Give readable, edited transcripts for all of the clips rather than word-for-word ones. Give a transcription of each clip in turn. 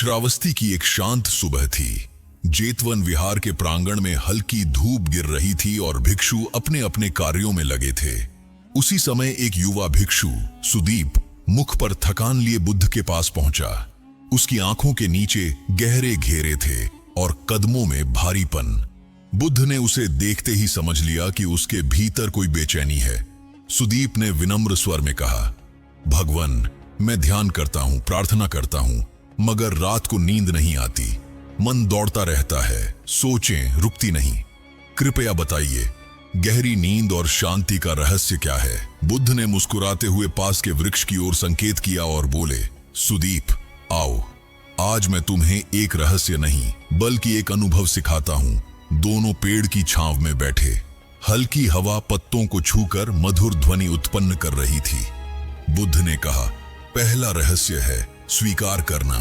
श्रावस्ती की एक शांत सुबह थी। जेतवन विहार के प्रांगण में हल्की धूप गिर रही थी और भिक्षु अपने अपने कार्यों में लगे थे। उसी समय एक युवा भिक्षु सुदीप मुख पर थकान लिए बुद्ध के पास पहुंचा। उसकी आंखों के नीचे गहरे घेरे थे और कदमों में भारीपन। बुद्ध ने उसे देखते ही समझ लिया कि उसके भीतर कोई बेचैनी है। सुदीप ने विनम्र स्वर में कहा, भगवान, मैं ध्यान करता हूं, प्रार्थना करता हूं, मगर रात को नींद नहीं आती। मन दौड़ता रहता है, सोचें रुकती नहीं। कृपया बताइए, गहरी नींद और शांति का रहस्य क्या है? बुद्ध ने मुस्कुराते हुए पास के वृक्ष की ओर संकेत किया और बोले, सुदीप, आओ, आज मैं तुम्हें एक रहस्य नहीं बल्कि एक अनुभव सिखाता हूं। दोनों पेड़ की छांव में बैठे, हल्की हवा पत्तों को छूकर मधुर ध्वनि उत्पन्न कर रही थी। बुद्ध ने कहा, पहला रहस्य है स्वीकार करना।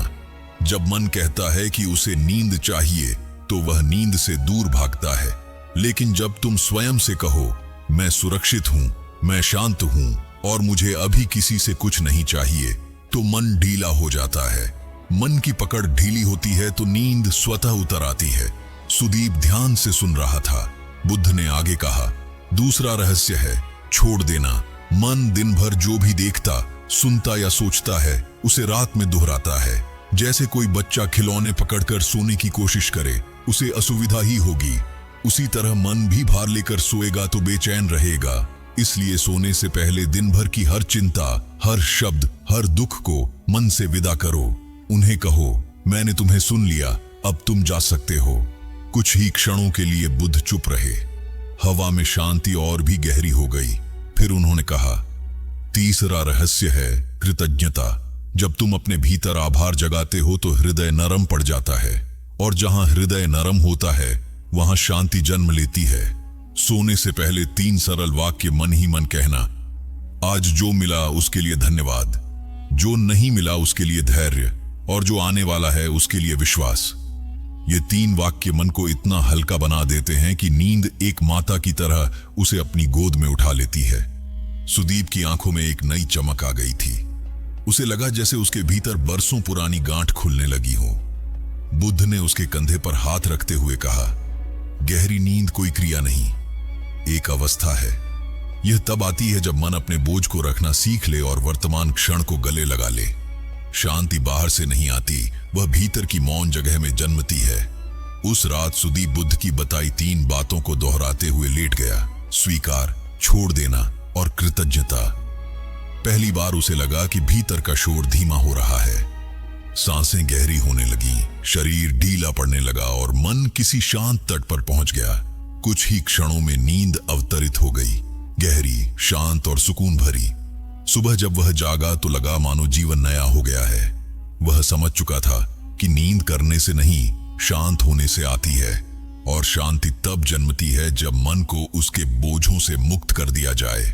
जब मन कहता है कि उसे नींद चाहिए तो वह नींद से दूर भागता है, लेकिन जब तुम स्वयं से कहो, मैं सुरक्षित हूं, मैं शांत हूं और मुझे अभी किसी से कुछ नहीं चाहिए, तो मन ढीला हो जाता है। मन की पकड़ ढीली होती है तो नींद स्वतः उतर आती है। सुदीप ध्यान से सुन रहा था। बुद्ध ने आगे कहा, दूसरा रहस्य है छोड़ देना। मन दिन भर जो भी देखता, सुनता या सोचता है, उसे रात में दोहराता है। जैसे कोई बच्चा खिलौने पकड़कर सोने की कोशिश करे, उसे असुविधा ही होगी। उसी तरह मन भी भार लेकर सोएगा तो बेचैन रहेगा। इसलिए सोने से पहले दिन भर की हर चिंता, हर शब्द, हर दुख को मन से विदा करो। उन्हें कहो, मैंने तुम्हें सुन लिया, अब तुम जा सकते हो। कुछ ही क्षणों के लिए बुद्ध चुप रहे। हवा में शांति और भी गहरी हो गई। फिर उन्होंने कहा, तीसरा रहस्य है कृतज्ञता। जब तुम अपने भीतर आभार जगाते हो तो हृदय नरम पड़ जाता है, और जहां हृदय नरम होता है वहां शांति जन्म लेती है। सोने से पहले 3 सरल वाक्य मन ही मन कहना। आज जो मिला उसके लिए धन्यवाद, जो नहीं मिला उसके लिए धैर्य, और जो आने वाला है उसके लिए विश्वास। ये 3 वाक्य मन को इतना हल्का बना देते हैं कि नींद एक माता की तरह उसे अपनी गोद में उठा लेती है। सुदीप की आंखों में एक नई चमक आ गई थी। उसे लगा जैसे उसके भीतर बरसों पुरानी गांठ खुलने लगी हो। बुद्ध ने उसके कंधे पर हाथ रखते हुए कहा, गहरी नींद कोई क्रिया नहीं, एक अवस्था है। यह तब आती है जब मन अपने बोझ को रखना सीख ले और वर्तमान क्षण को गले लगा ले। शांति बाहर से नहीं आती, वह भीतर की मौन जगह में जन्मती है। उस रात सुदीप बुद्ध की बताई 3 बातों को दोहराते हुए लेट गया, स्वीकार, छोड़ देना और कृतज्ञता। पहली बार उसे लगा कि भीतर का शोर धीमा हो रहा है। सांसें गहरी होने लगी, शरीर ढीला पड़ने लगा और मन किसी शांत तट पर पहुंच गया। कुछ ही क्षणों में नींद अवतरित हो गई, गहरी, शांत और सुकून भरी। सुबह जब वह जागा तो लगा मानो जीवन नया हो गया है। वह समझ चुका था कि नींद करने से नहीं, शांत होने से आती है, और शांति तब जन्मती है जब मन को उसके बोझों से मुक्त कर दिया जाए।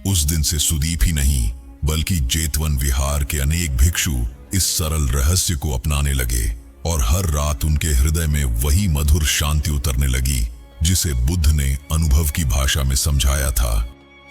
उस दिन से सुदीप ही नहीं बल्कि जेतवन विहार के अनेक भिक्षु इस सरल रहस्य को अपनाने लगे, और हर रात उनके हृदय में वही मधुर शांति उतरने लगी जिसे बुद्ध ने अनुभव की भाषा में समझाया था।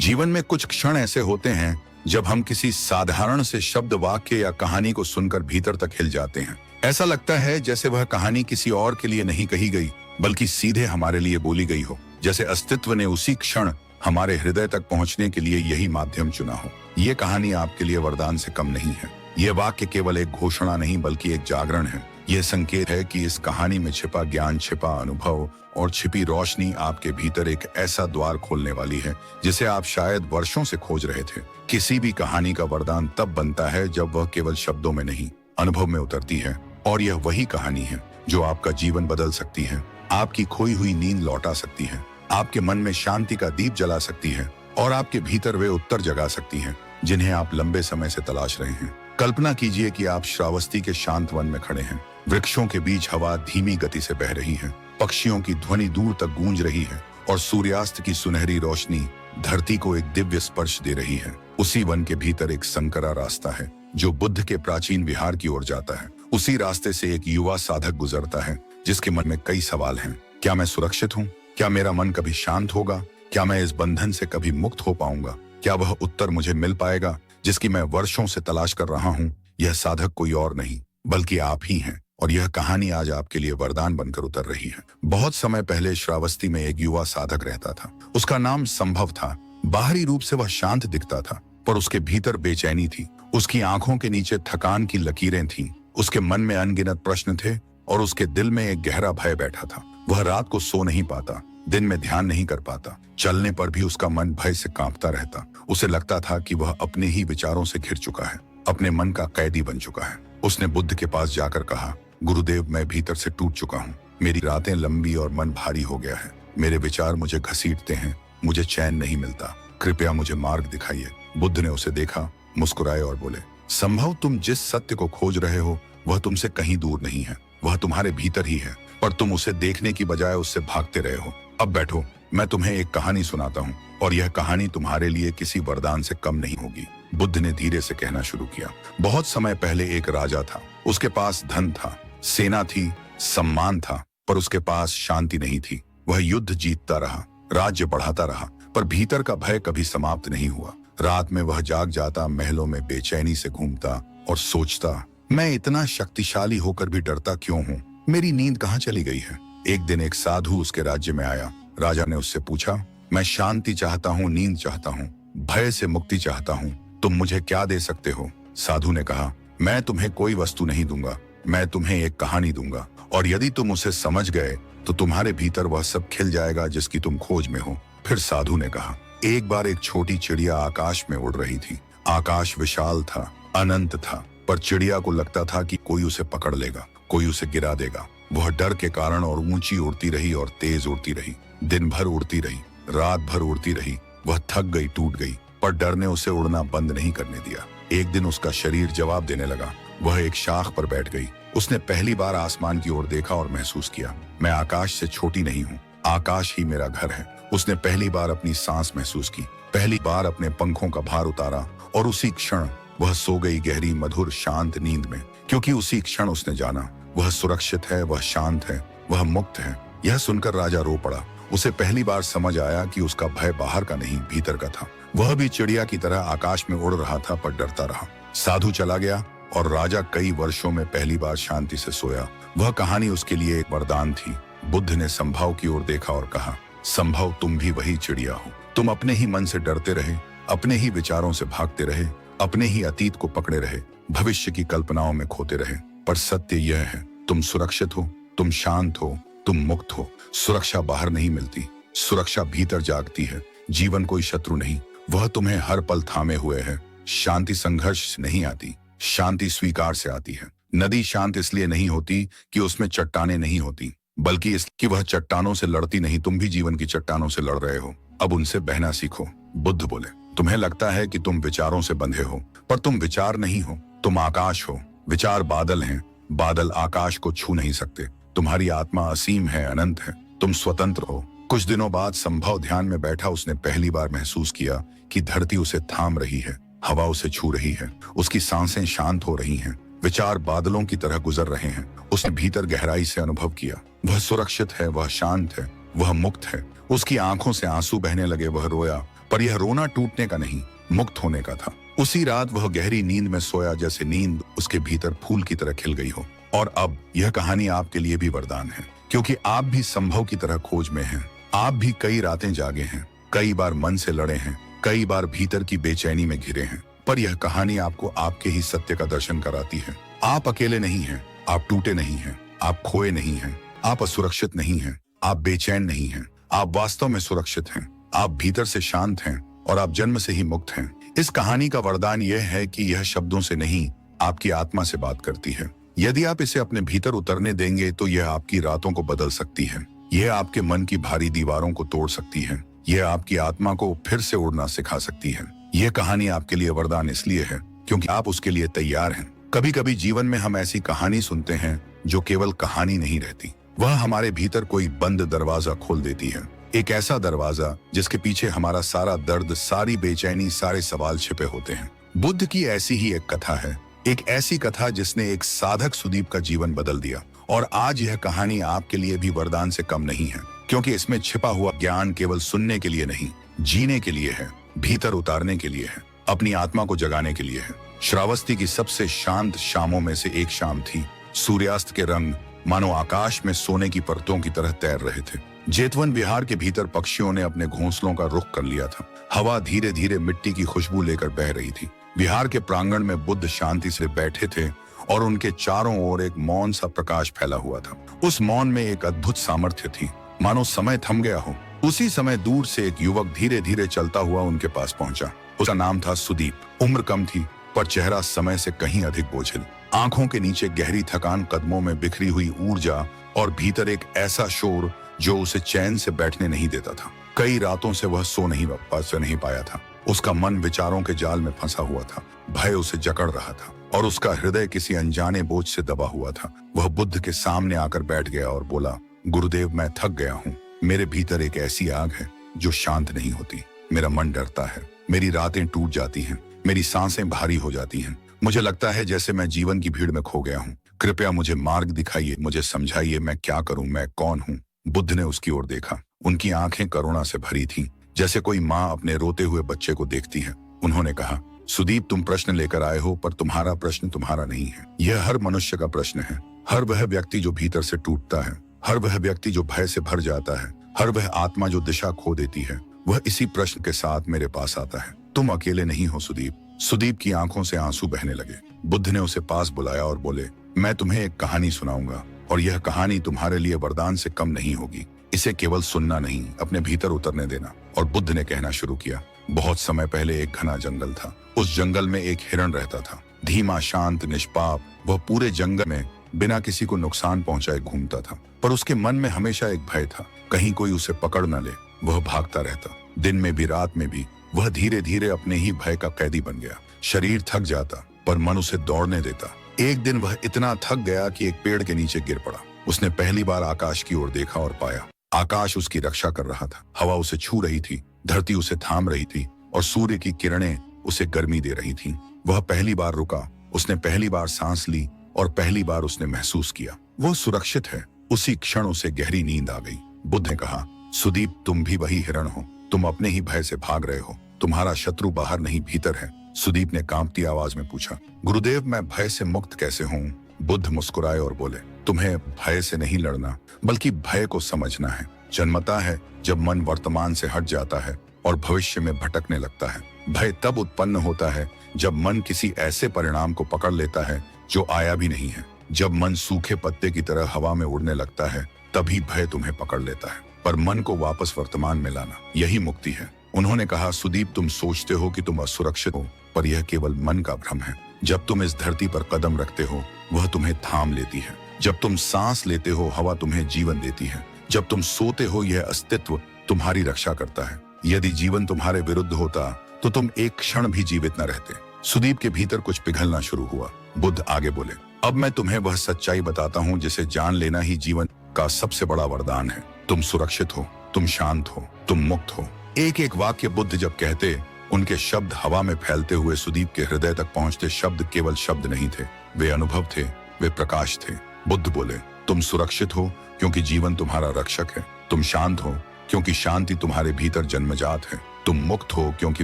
जीवन में कुछ क्षण ऐसे होते हैं जब हम किसी साधारण से शब्द, वाक्य या कहानी को सुनकर भीतर तक हिल जाते हैं। ऐसा लगता है जैसे वह कहानी किसी और के लिए नहीं कही गई बल्कि सीधे हमारे लिए बोली गई हो, जैसे अस्तित्व ने उसी क्षण हमारे हृदय तक पहुंचने के लिए यही माध्यम चुना हो। ये कहानी आपके लिए वरदान से कम नहीं है। ये वाक्य केवल एक घोषणा नहीं बल्कि एक जागरण है। यह संकेत है कि इस कहानी में छिपा ज्ञान, छिपा अनुभव और छिपी रोशनी आपके भीतर एक ऐसा द्वार खोलने वाली है जिसे आप शायद वर्षों से खोज रहे थे। किसी भी कहानी का वरदान तब बनता है जब वह केवल शब्दों में नहीं, अनुभव में उतरती है, और यह वही कहानी है जो आपका जीवन बदल सकती है, आपकी खोई हुई नींद लौटा सकती है, आपके मन में शांति का दीप जला सकती है, और आपके भीतर वे उत्तर जगा सकती है जिन्हें आप लंबे समय से तलाश रहे हैं। कल्पना कीजिए कि आप श्रावस्ती के शांत वन में खड़े हैं। वृक्षों के बीच हवा धीमी गति से बह रही है, पक्षियों की ध्वनि दूर तक गूंज रही है, और सूर्यास्त की सुनहरी रोशनी धरती को एक दिव्य स्पर्श दे रही है। उसी वन के भीतर एक संकरा रास्ता है जो बुद्ध के प्राचीन विहार की ओर जाता है। उसी रास्ते से एक युवा साधक गुजरता है जिसके मन में कई सवाल हैं। क्या मैं सुरक्षित हूँ? क्या मेरा मन कभी शांत होगा? क्या मैं इस बंधन से कभी मुक्त हो पाऊंगा? क्या वह उत्तर मुझे मिल पाएगा जिसकी मैं वर्षों से तलाश कर रहा हूँ? यह साधक कोई और नहीं बल्कि आप ही हैं। और यह कहानी आज आपके लिए वरदान बनकर उतर रही है। बहुत समय पहले श्रावस्ती में एक युवा साधक रहता था। उसका नाम संभव था। बाहरी रूप से वह शांत दिखता था, पर उसके भीतर बेचैनी थी। उसकी आंखों के नीचे थकान की लकीरें थीं। उसके मन में अनगिनत प्रश्न थे और उसके दिल में एक गहरा भय बैठा था। वह रात को सो नहीं पाता, दिन में ध्यान नहीं कर पाता। चलने पर भी उसका मन भय से कांपता रहता। उसे लगता था कि वह अपने ही विचारों से घिर चुका है, अपने मन का कैदी बन चुका है। उसने बुद्ध के पास जाकर कहा, गुरुदेव, मैं भीतर से टूट चुका हूँ। मेरी रातें लंबी और मन भारी हो गया है। मेरे विचार मुझे घसीटते हैं, मुझे चैन नहीं मिलता। कृपया मुझे मार्ग दिखाइए। बुद्ध ने उसे देखा, मुस्कुराए और बोले, संभव, तुम जिस सत्य को खोज रहे हो वह तुमसे कहीं दूर नहीं है। वह तुम्हारे भीतर ही है, पर तुम उसे देखने की बजाय उससे भागते रहे हो। अब बैठो, मैं तुम्हें एक कहानी सुनाता हूँ, और यह कहानी तुम्हारे लिए किसी वरदान से कम नहीं होगी। बुद्ध ने धीरे से कहना शुरू किया। बहुत समय पहले एक राजा था। उसके पास धन था, सेना थी, सम्मान था, पर उसके पास शांति नहीं थी। वह युद्ध जीतता रहा, राज्य बढ़ाता रहा, पर भीतर का भय कभी समाप्त नहीं हुआ। रात में वह जाग जाता, महलों में बेचैनी से घूमता और सोचता, मैं इतना शक्तिशाली होकर भी डरता क्यों हूँ? मेरी नींद कहाँ चली गई है? एक दिन एक साधु उसके राज्य में आया। राजा ने उससे पूछा, मैं शांति चाहता हूँ, नींद चाहता हूँ, भय से मुक्ति चाहता हूँ, तुम मुझे क्या दे सकते हो? साधु ने कहा, मैं तुम्हें कोई वस्तु नहीं दूंगा, मैं तुम्हें एक कहानी दूंगा, और यदि तुम उसे समझ गए तो तुम्हारे भीतर वह सब खिल जाएगा जिसकी तुम खोज में हो। फिर साधु ने कहा, एक बार एक छोटी चिड़िया आकाश में उड़ रही थी। आकाश विशाल था, अनंत था, पर चिड़िया को लगता था कि कोई उसे पकड़ लेगा, कोई उसे गिरा देगा। वह डर के कारण और ऊंची उड़ती रही और तेज उड़ती रही। दिन भर उड़ती रही, रात भर उड़ती रही। वह थक गई, टूट गई, पर डर ने उसे उड़ना बंद नहीं करने दिया। एक दिन उसका शरीर जवाब देने लगा। वह एक शाख पर बैठ गई। उसने पहली बार आसमान की ओर देखा और महसूस किया, मैं आकाश से छोटी नहीं हूँ, आकाश ही मेरा घर है। उसने पहली बार अपनी सांस महसूस की, पहली बार अपने पंखों का भार उतारा, और उसी क्षण वह सो गई गहरी, मधुर, शांत नींद में। क्योंकि उसी क्षण उसने जाना, वह सुरक्षित है, वह शांत है, वह मुक्त है। यह सुनकर राजा रो पड़ा। उसे पहली बार समझ आया कि उसका भय बाहर का नहीं, भीतर का था। वह भी चिड़िया की तरह आकाश में उड़ रहा था, पर डरता रहा। साधु चला गया और राजा कई वर्षों में पहली बार शांति से सोया। वह कहानी उसके लिए एक वरदान थी। बुद्ध ने संभव की ओर देखा और कहा, संभव, तुम भी वही चिड़िया हो। तुम अपने ही मन से डरते रहे, अपने ही विचारों से भागते रहे, अपने ही अतीत को पकड़े रहे, भविष्य की कल्पनाओं में खोते रहे। पर सत्य यह है, तुम सुरक्षित हो, तुम शांत हो, तुम मुक्त हो। सुरक्षा बाहर नहीं मिलती, सुरक्षा भीतर जागती है। जीवन कोई शत्रु नहीं, वह तुम्हें हर पल थामे हुए है। शांति संघर्ष से नहीं आती, शांति स्वीकार से आती है। नदी शांत इसलिए नहीं होती कि उसमें चट्टानें नहीं होती, बल्कि इसलिए वह चट्टानों से लड़ती नहीं। तुम भी जीवन की चट्टानों से लड़ रहे हो, अब उनसे बहना सीखो। बुद्ध बोले, तुम्हें लगता है कि तुम विचारों से बंधे हो, पर तुम विचार नहीं हो, तुम आकाश हो। विचार बादल हैं, बादल आकाश को छू नहीं सकते। तुम्हारी आत्मा असीम है, अनंत है, तुम स्वतंत्र हो। कुछ दिनों बाद संभव ध्यान में बैठा। उसने पहली बार महसूस किया कि धरती उसे थाम रही है, हवा उसे छू रही है, उसकी सांसें शांत हो रही हैं, विचार बादलों की तरह गुजर रहे हैं। उसने भीतर गहराई से अनुभव किया, वह सुरक्षित है, वह शांत है, वह मुक्त है। उसकी आंखों से आंसू बहने लगे। वह रोया, पर यह रोना टूटने का नहीं, मुक्त होने का था। उसी रात वह गहरी नींद में सोया, जैसे नींद उसके भीतर फूल की तरह खिल गई हो। और अब यह कहानी आपके लिए भी वरदान है, क्योंकि आप भी संभव की तरह खोज में हैं। आप भी कई रातें जागे हैं, कई बार मन से लड़े हैं, कई बार भीतर की बेचैनी में घिरे हैं, पर यह कहानी आपको आपके ही सत्य का दर्शन कराती है। आप अकेले नहीं हैं, आप टूटे नहीं हैं, आप खोए नहीं हैं, आप असुरक्षित नहीं हैं, आप बेचैन नहीं हैं, आप वास्तव में सुरक्षित हैं, आप भीतर से शांत हैं, और आप जन्म से ही मुक्त हैं। इस कहानी का वरदान यह है कि यह शब्दों से नहीं, आपकी आत्मा से बात करती है। यदि आप इसे अपने भीतर उतरने देंगे तो यह आपकी रातों को बदल सकती है, यह आपके मन की भारी दीवारों को तोड़ सकती है, यह आपकी आत्मा को फिर से उड़ना सिखा सकती है। यह कहानी आपके लिए वरदान इसलिए है क्योंकि आप उसके लिए तैयार हैं। कभी कभी जीवन में हम ऐसी कहानी सुनते हैं जो केवल कहानी नहीं रहती, वह हमारे भीतर कोई बंद दरवाजा खोल देती है। एक ऐसा दरवाजा जिसके पीछे हमारा सारा दर्द, सारी बेचैनी, सारे सवाल छिपे होते हैं। बुद्ध की ऐसी ही एक कथा है, एक ऐसी कथा जिसने एक साधक सुदीप का जीवन बदल दिया। और आज यह कहानी आपके लिए भी वरदान से कम नहीं है, क्योंकि इसमें छिपा हुआ ज्ञान केवल सुनने के लिए नहीं, जीने के लिए है, भीतर उतारने के लिए है, अपनी आत्मा को जगाने के लिए है। श्रावस्ती की सबसे शांत शामों में से एक शाम थी। सूर्यास्त के रंग मानो आकाश में सोने की परतों की तरह तैर रहे थे। जेतवन विहार के भीतर पक्षियों ने अपने घोंसलों का रुख कर लिया था। हवा धीरे धीरे मिट्टी की खुशबू लेकर बह रही थी। विहार के प्रांगण में बुद्ध शांति से बैठे थे और उनके चारों ओर एक मौन सा प्रकाश फैला हुआ था। उस मौन में एक अद्भुत सामर्थ्य थी, मानो समय थम गया हो। उसी समय दूर से एक युवक धीरे धीरे चलता हुआ उनके पास पहुंचा। उसका नाम था सुदीप। उम्र कम थी पर चेहरा समय से कहीं अधिक बोझिल। आंखों के नीचे गहरी थकान, कदमों में बिखरी हुई ऊर्जा और भीतर एक ऐसा शोर जो उसे चैन से बैठने नहीं देता था। कई रातों से वह सो नहीं पाया था। उसका मन विचारों के जाल में फंसा हुआ था। भय उसे जकड़ रहा था और उसका हृदय किसी अनजाने बोझ से दबा हुआ था। वह बुद्ध के सामने आकर बैठ गया और बोला, गुरुदेव, मैं थक गया हूँ। मेरे भीतर एक ऐसी आग है जो शांत नहीं होती। मेरा मन डरता है, मेरी रातें टूट जाती हैं, मेरी सांसें भारी हो जाती हैं। मुझे लगता है जैसे मैं जीवन की भीड़ में खो गया हूँ। कृपया मुझे मार्ग दिखाइए, मुझे समझाइए मैं क्या करूं, मैं कौन हूँ। बुद्ध ने उसकी ओर देखा। उनकी आंखें करुणा से भरी थीं, जैसे कोई माँ अपने रोते हुए बच्चे को देखती है। उन्होंने कहा, सुदीप, तुम प्रश्न लेकर आए हो, पर तुम्हारा प्रश्न तुम्हारा नहीं है। यह हर मनुष्य का प्रश्न है। हर वह व्यक्ति जो भीतर से टूटता है, हर वह व्यक्ति जो भय से भर जाता है, हर वह आत्मा जो दिशा खो देती है, वह इसी प्रश्न के साथ मेरे पास आता है। तुम अकेले नहीं हो सुदीप। सुदीप की आंखों से आंसू बहने लगे। बुद्ध ने उसे पास बुलाया और बोले, मैं तुम्हें एक कहानी सुनाऊंगा और यह कहानी तुम्हारे लिए वरदान से कम नहीं होगी। इसे केवल सुनना नहीं, अपने भीतर उतरने देना। और बुद्ध ने कहना शुरू किया। बहुत समय पहले एक घना जंगल था। उस जंगल में एक हिरण रहता था। धीमा, शांत, निष्पाप। वह पूरे जंगल में बिना किसी को नुकसान पहुंचाए घूमता था, पर उसके मन में हमेशा एक भय था, कहीं कोई उसे पकड़ न ले। वह भागता रहता, दिन में भी रात में भी। वह धीरे धीरे अपने ही भय का कैदी बन गया। शरीर थक जाता पर मन उसे दौड़ने देता। एक दिन वह इतना थक गया कि एक पेड़ के नीचे गिर पड़ा। उसने पहली बार आकाश की ओर देखा और पाया आकाश उसकी रक्षा कर रहा था। हवा उसे छू रही थी, धरती उसे थाम रही थी और सूर्य की किरणें उसे गर्मी दे रही थीं। वह पहली बार रुका, उसने पहली बार सांस ली और पहली बार उसने महसूस किया वो सुरक्षित है। उसी क्षण उसे गहरी नींद आ गई। बुद्ध ने कहा, सुदीप, तुम भी वही हिरण हो। तुम अपने ही भय से भाग रहे हो। तुम्हारा शत्रु बाहर नहीं भीतर है। सुदीप ने कांपती आवाज में पूछा, गुरुदेव, मैं भय से मुक्त कैसे हूँ? बुद्ध मुस्कुराए और बोले, तुम्हें भय से नहीं लड़ना, बल्कि भय को समझना है। जन्मता है जब मन वर्तमान से हट जाता है और भविष्य में भटकने लगता है। भय तब उत्पन्न होता है जब मन किसी ऐसे परिणाम को पकड़ लेता है जो आया भी नहीं है। जब मन सूखे पत्ते की तरह हवा में उड़ने लगता है, तभी भय तुम्हें पकड़ लेता है। पर मन को वापस वर्तमान में लाना, यही मुक्ति है। उन्होंने कहा, सुदीप, तुम सोचते हो कि तुम असुरक्षित हो, पर यह केवल मन का भ्रम है। जब तुम इस धरती पर कदम रखते हो, वह तुम्हें थाम लेती है। जब तुम सांस लेते हो, हवा तुम्हें जीवन देती है। जब तुम सोते हो, यह अस्तित्व तुम्हारी रक्षा करता है। यदि जीवन तुम्हारे विरुद्ध होता तो तुम एक क्षण भी जीवित न रहते। सुदीप के भीतर कुछ पिघलना शुरू हुआ। बुद्ध आगे बोले, अब मैं तुम्हें वह सच्चाई बताता हूँ जिसे जान लेना ही जीवन का सबसे बड़ा वरदान है। तुम सुरक्षित हो, तुम शांत हो, तुम मुक्त हो। एक एक वाक्य बुद्ध जब कहते, उनके शब्द हवा में फैलते हुए सुदीप के हृदय तक पहुंचते। शब्द केवल शब्द नहीं थे, वे अनुभव थे, वे प्रकाश थे। बुद्ध बोले, तुम सुरक्षित हो क्योंकि जीवन तुम्हारा रक्षक है। तुम शांत हो क्योंकि शांति तुम्हारे भीतर जन्मजात है। तुम मुक्त हो क्योंकि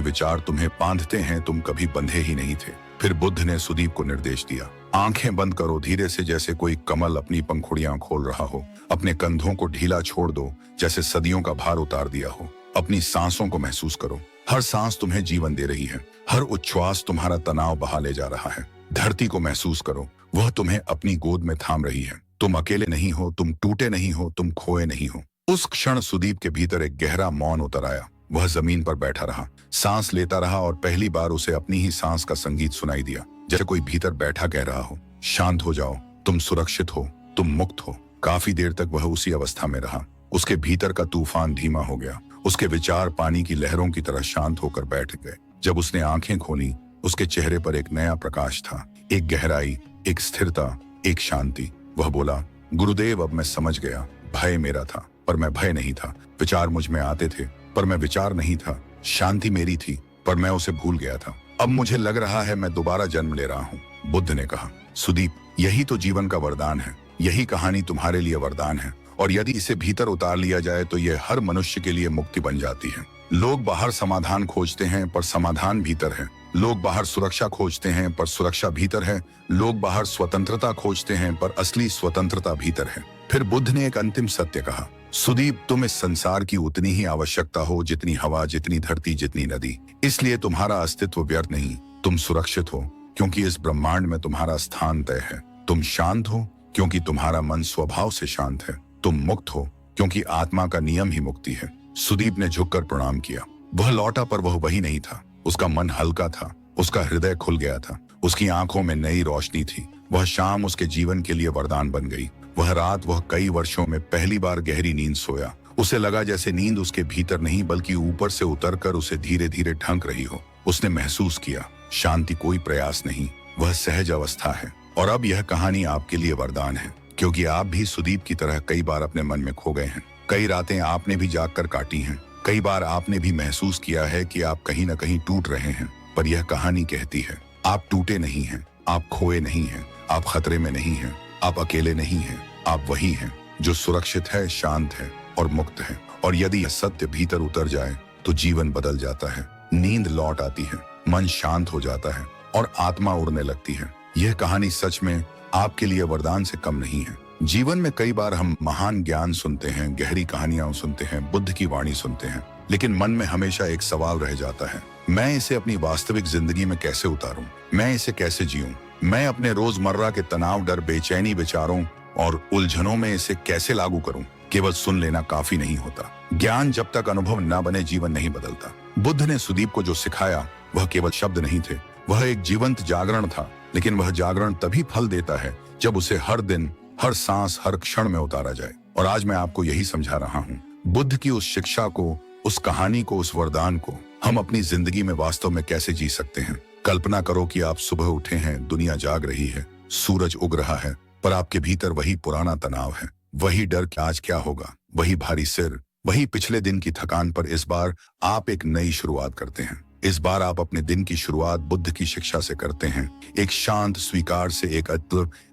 विचार तुम्हें बांधते हैं, तुम कभी बंधे ही नहीं थे। फिर बुद्ध ने सुदीप को निर्देश दिया, आंखें बंद करो धीरे से, जैसे कोई कमल अपनी पंखुड़ियां खोल रहा हो। अपने कंधों को ढीला छोड़ दो, जैसे सदियों का भार उतार दिया हो। अपनी सांसों को महसूस करो, हर सांस तुम्हें जीवन दे रही है। हर उच्छ्वास तुम्हारा तनाव बहा ले जा रहा है। धरती को महसूस करो, वह तुम्हें अपनी गोद में थाम रही है। तुम अकेले नहीं हो, तुम टूटे नहीं हो, तुम खोए नहीं हो। उस क्षण सुदीप के भीतर एक गहरा मौन उतर आया। वह जमीन पर बैठा रहा, सांस लेता रहा और पहली बार उसे अपनी ही सांस का संगीत सुनाई दिया, जैसे कोई भीतर बैठा कह रहा हो, शांत हो जाओ, तुम सुरक्षित हो, तुम मुक्त हो। काफी देर तक वह उसी अवस्था में रहा। उसके भीतर का तूफान धीमा हो गया। उसके विचार पानी की लहरों की तरह शांत होकर बैठ गए। जब उसने आंखें खोली, उसके चेहरे पर एक नया प्रकाश था, एक गहराई, एक स्थिरता, एक शांति। वह बोला, गुरुदेव, अब मैं समझ गया। भय मेरा था पर मैं भय नहीं था। विचार मुझ में आते थे पर मैं विचार नहीं था। शांति मेरी थी पर मैं उसे भूल गया था। अब मुझे लग रहा है मैं दोबारा जन्म ले रहा हूँ। बुद्ध ने कहा, सुदीप, यही तो जीवन का वरदान है। यही कहानी तुम्हारे लिए वरदान है और यदि इसे भीतर उतार लिया जाए तो यह हर मनुष्य के लिए मुक्ति बन जाती है। लोग बाहर समाधान खोजते हैं पर समाधान भीतर है। लोग बाहर सुरक्षा खोजते हैं पर सुरक्षा भीतर है। लोग बाहर स्वतंत्रता खोजते हैं पर असली स्वतंत्रता भीतर है। फिर बुद्ध ने एक अंतिम सत्य कहा, सुदीप, तुम इस संसार की उतनी ही आवश्यकता हो जितनी हवा, जितनी धरती, जितनी नदी। इसलिए तुम्हारा अस्तित्व व्यर्थ नहीं, तुम सुरक्षित हो क्योंकि इस ब्रह्मांड में तुम्हारा स्थान तय है। तुम शांत हो क्योंकि तुम्हारा मन स्वभाव से शांत है। तुम मुक्त हो क्योंकि आत्मा का नियम ही मुक्ति है। सुदीप ने झुककर प्रणाम किया। वह लौटा पर वह वही नहीं था। उसका मन हल्का था, उसका हृदय खुल गया था, उसकी आंखों में नई रोशनी थी। वह शाम उसके जीवन के लिए वरदान बन गई। वह रात वह कई वर्षों में पहली बार गहरी नींद सोया। उसे लगा जैसे नींद उसके भीतर नहीं बल्कि ऊपर से उतरकर उसे धीरे धीरे ढंक रही हो। उसने महसूस किया, शांति कोई प्रयास नहीं, वह सहज अवस्था है। और अब यह कहानी आपके लिए वरदान है, क्योंकि आप भी सुदीप की तरह कई बार अपने मन में खो गए हैं। कई रातें आपने भी जागकर काटी हैं। कई बार आपने भी महसूस किया है कि आप कहीं न कहीं टूट रहे हैं। पर यह कहानी कहती है, आप टूटे नहीं हैं, आप खोए नहीं हैं, आप खतरे में नहीं हैं, आप अकेले नहीं हैं। आप वही हैं जो सुरक्षित है, शांत है और मुक्त है। और यदि यह सत्य भीतर उतर जाए तो जीवन बदल जाता है। नींद लौट आती है, मन शांत हो जाता है और आत्मा उड़ने लगती है। यह कहानी सच में आपके लिए वरदान से कम नहीं है। जीवन में कई बार हम महान ज्ञान सुनते हैं, गहरी कहानियां सुनते हैं, बुद्ध की वाणी सुनते हैं, लेकिन मन में हमेशा एक सवाल रह जाता है, मैं इसे अपनी वास्तविक जिंदगी में कैसे उतारूं? मैं इसे कैसे जीऊं? मैं अपने रोजमर्रा के तनाव, डर, बेचैनी, विचारों और उलझनों में इसे कैसे लागू करूं? केवल सुन लेना काफी नहीं होता। ज्ञान जब तक अनुभव न बने जीवन नहीं बदलता। बुद्ध ने सुदीप को जो सिखाया वह केवल शब्द नहीं थे, वह एक जीवंत जागरण था। लेकिन वह जागरण तभी फल देता है जब उसे हर दिन, हर सांस, हर क्षण में उतारा जाए। और आज मैं आपको यही समझा रहा हूँ। बुद्ध की उस शिक्षा को, उस कहानी को, उस वरदान को हम अपनी जिंदगी में वास्तव में कैसे जी सकते हैं। कल्पना करो कि आप सुबह उठे हैं, दुनिया जाग रही है, सूरज उग रहा है, पर आपके भीतर वही पुराना तनाव है, वही डर कि आज क्या होगा, वही भारी सिर, वही पिछले दिन की थकान। पर इस बार आप एक नई शुरुआत करते हैं। इस बार आप अपने दिन की शुरुआत बुद्ध की शिक्षा से करते हैं, एक शांत स्वीकार से, एक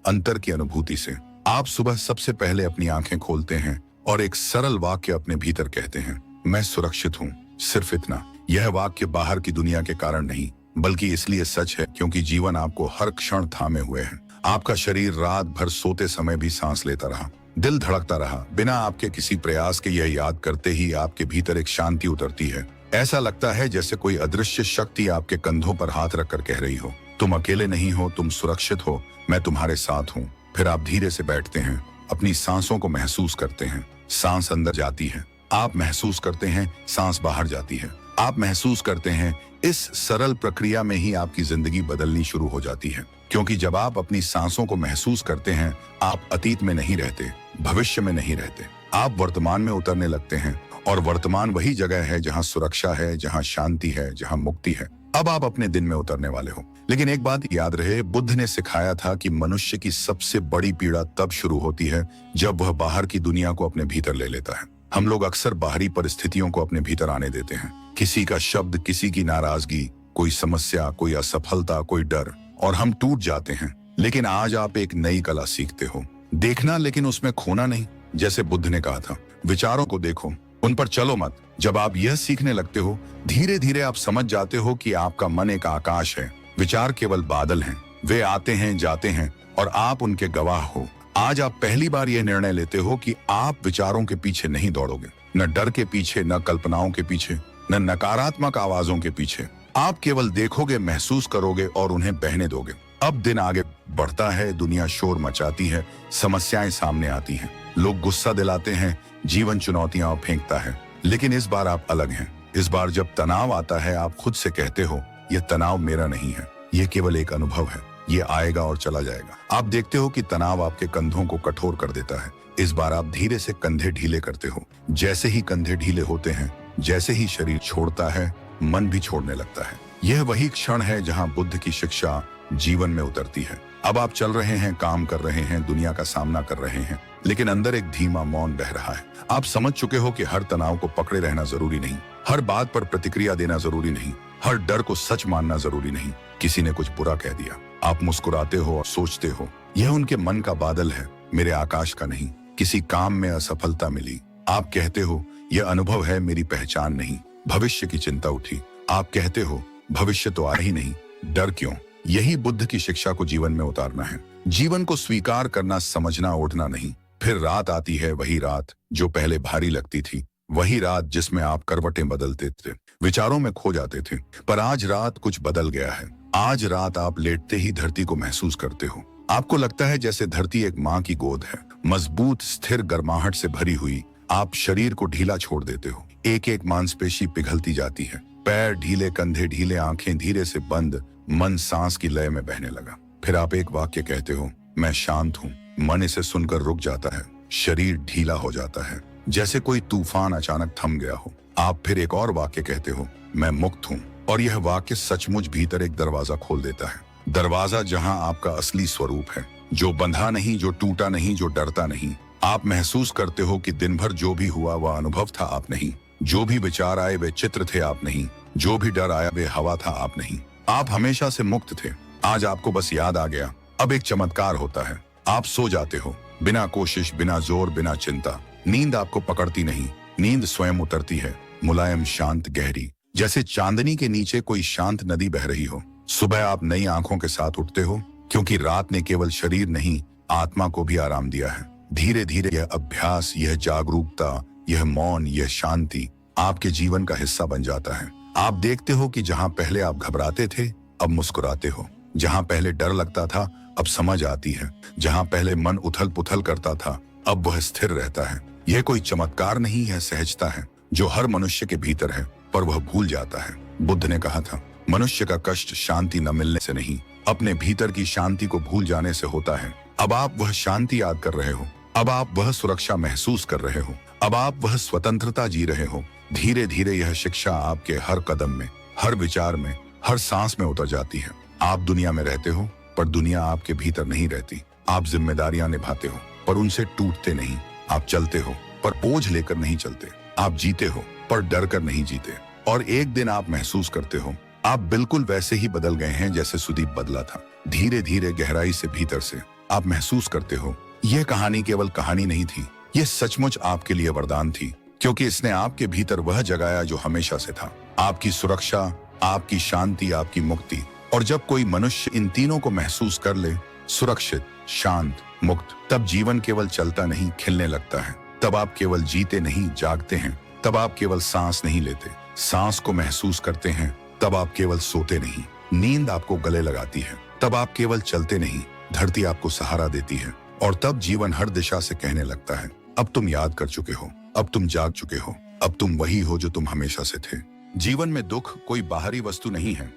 अंतर की अनुभूति से। आप सुबह सबसे पहले अपनी आंखें खोलते हैं और एक सरल वाक्य अपने भीतर कहते हैं, मैं सुरक्षित हूँ। सिर्फ इतना। यह वाक्य बाहर की दुनिया के कारण नहीं, बल्कि इसलिए सच है क्योंकि जीवन आपको हर क्षण थामे हुए है। आपका शरीर रात भर सोते समय भी सांस लेता रहा, दिल धड़कता रहा, बिना आपके किसी प्रयास के। यह याद करते ही आपके भीतर एक शांति उतरती है। ऐसा लगता है जैसे कोई अदृश्य शक्ति आपके कंधों पर हाथ रखकर कह रही हो, तुम अकेले नहीं हो, तुम सुरक्षित हो, मैं तुम्हारे साथ हूँ। फिर आप धीरे से बैठते हैं, अपनी सांसों को महसूस करते हैं। सांस अंदर जाती है, आप महसूस करते हैं, सांस बाहर जाती है, आप महसूस करते हैं। इस सरल प्रक्रिया में ही आपकी जिंदगी बदलनी शुरू हो जाती है। क्योंकि जब आप अपनी सांसों को महसूस करते हैं, आप अतीत में नहीं रहते, भविष्य में नहीं रहते, आप वर्तमान में उतरने लगते हैं। और वर्तमान वही जगह है जहां सुरक्षा है, जहां शांति है, जहां मुक्ति है। अब आप अपने दिन में उतरने वाले हो। लेकिन एक बात याद रहे, बुद्ध ने सिखाया था कि मनुष्य की सबसे बड़ी पीड़ा तब शुरू होती है जब वह बाहर की दुनिया को अपने भीतर ले लेता है। हम लोग अक्सर बाहरी परिस्थितियों को अपने भीतर आने देते हैं। किसी का शब्द, किसी की नाराजगी, कोई समस्या, कोई असफलता, कोई डर, और हम टूट जाते हैं। लेकिन आज आप एक नई कला सीखते हो, देखना लेकिन उसमें खोना नहीं। जैसे बुद्ध ने कहा था, विचारों को देखो, उन पर चलो मत। जब आप यह सीखने लगते हो, धीरे धीरे आप समझ जाते हो कि आपका मन एक आकाश है, विचार केवल बादल हैं, वे आते हैं, जाते हैं और आप उनके गवाह हो। आज आप पहली बार यह निर्णय लेते हो कि आप विचारों के पीछे नहीं दौड़ोगे, न डर के पीछे, न कल्पनाओं के पीछे, न नकारात्मक आवाजों के पीछे। आप केवल देखोगे, महसूस करोगे और उन्हें बहने दोगे। अब दिन आगे बढ़ता है, दुनिया शोर मचाती है, समस्याएं सामने आती हैं, लोग गुस्सा दिलाते हैं, जीवन चुनौतियां फेंकता है। लेकिन इस बार आप अलग हैं। इस बार जब तनाव आता है, आप खुद से कहते हो, यह तनाव मेरा नहीं है, यह केवल एक अनुभव है, ये आएगा और चला जाएगा। आप देखते हो कि तनाव आपके कंधों को कठोर कर देता है। इस बार आप धीरे से कंधे ढीले करते हो। जैसे ही कंधे ढीले होते हैं, जैसे ही शरीर छोड़ता है, मन भी छोड़ने लगता है। यह वही क्षण है जहां बुद्ध की शिक्षा जीवन में उतरती है। अब आप चल रहे हैं, काम कर रहे हैं, दुनिया का सामना कर रहे हैं, लेकिन अंदर एक धीमा मौन बह रहा है। आप समझ चुके हो कि हर तनाव को पकड़े रहना जरूरी नहीं, हर बात पर प्रतिक्रिया देना जरूरी नहीं, हर डर को सच मानना जरूरी नहीं। किसी ने कुछ बुरा कह दिया, आप मुस्कुराते हो और सोचते हो, यह उनके मन का बादल है, मेरे आकाश का नहीं। किसी काम में असफलता मिली, आप कहते हो, यह अनुभव है, मेरी पहचान नहीं। भविष्य की चिंता उठी। आप कहते हो भविष्य तो आ ही नहीं, डर क्यों? यही बुद्ध की शिक्षा को जीवन में उतारना है। जीवन को स्वीकार करना, समझना, उठना नहीं। फिर रात आती है, वही रात जो पहले भारी लगती थी, वही रात जिसमें आप करवटें बदलते थे, विचारों में खो जाते थे। पर आज रात कुछ बदल गया है। आज रात आप लेटते ही धरती को महसूस करते हो। आपको लगता है जैसे धरती एक माँ की गोद है, मजबूत, स्थिर, गर्माहट से भरी हुई। आप शरीर को ढीला छोड़ देते हो। एक एक मांसपेशी पिघलती जाती है। पैर ढीले, कंधे ढीले, आंखें धीरे से बंद, मन सांस की लय में बहने लगा। फिर आप एक वाक्य कहते हो, मैं शांत हूँ। मन इसे सुनकर रुक जाता है। शरीर ढीला हो जाता है, जैसे कोई तूफान अचानक थम गया हो। आप फिर एक और वाक्य कहते हो, मैं मुक्त हूँ। और यह वाक्य सचमुच भीतर एक दरवाजा खोल देता है। दरवाजा जहाँ आपका असली स्वरूप है, जो बंधा नहीं, जो टूटा नहीं, जो डरता नहीं। आप महसूस करते हो कि दिन भर जो भी हुआ वह अनुभव था, आप नहीं। जो भी विचार आए वे चित्र थे, आप नहीं। जो भी डर आया वे हवा था, आप नहीं। आप हमेशा से मुक्त थे। आज आपको बस याद आ गया। अब एक चमत्कार होता है, आप सो जाते हो, बिना कोशिश, बिना जोर, बिना चिंता। नींद आपको पकड़ती नहीं, नींद स्वयं उतरती है, मुलायम, शांत, गहरी, जैसे चांदनी के नीचे कोई शांत नदी बह रही हो। सुबह आप नई आंखों के साथ उठते हो, क्योंकि रात ने केवल शरीर नहीं, आत्मा को भी आराम दिया है। धीरे धीरे यह अभ्यास, यह जागरूकता, यह मौन, यह शांति आपके जीवन का हिस्सा बन जाता है। आप देखते हो कि जहां पहले आप घबराते थे, अब मुस्कुराते हो। जहां पहले डर लगता था, अब समझ आती है। जहां पहले मन उथल पुथल करता था, अब वह स्थिर रहता है। यह कोई चमत्कार नहीं है, सहजता है जो हर मनुष्य के भीतर है, पर वह भूल जाता है। बुद्ध ने कहा था, मनुष्य का कष्ट शांति न मिलने से नहीं, अपने भीतर की शांति को भूल जाने से होता है। अब आप वह शांति याद कर रहे हो। अब आप वह सुरक्षा महसूस कर रहे हो। अब आप वह स्वतंत्रता जी रहे हो। धीरे धीरे यह शिक्षा आपके हर कदम में, हर विचार में, हर सांस में उतर जाती है। आप दुनिया में रहते हो, पर दुनिया आपके भीतर नहीं रहती। आप जिम्मेदारियां निभाते हो, पर उनसे टूटते नहीं। आप चलते हो, पर बोझ लेकर नहीं चलते। आप जीते हो, पर डर कर नहीं जीते। और एक दिन आप महसूस करते हो, आप बिल्कुल वैसे ही बदल गए हैं जैसे सुदीप बदला था। धीरे धीरे, गहराई से, भीतर से आप महसूस करते हो, यह कहानी केवल कहानी नहीं थी, यह सचमुच आपके लिए वरदान थी, क्योंकि इसने आपके भीतर वह जगाया जो हमेशा से था। आपकी सुरक्षा, आपकी शांति, आपकी मुक्ति। और जब कोई मनुष्य इन तीनों को महसूस कर ले, सुरक्षित, शांत, मुक्त, तब जीवन केवल चलता नहीं, खिलने लगता है। तब आप केवल जीते नहीं, जागते हैं। तब आप केवल सांस नहीं लेते, सांस को महसूस करते हैं। तब आप केवल सोते नहीं, नींद आपको गले लगाती है। तब आप केवल चलते नहीं, धरती आपको सहारा देती है। और तब जीवन हर दिशा से कहने लगता है, अब तुम याद कर चुके हो, अब तुम जाग चुके हो, अब तुम वही हो जो तुम हमेशा से थे। जीवन में दुख कोई बाहरी वस्तु नहीं है।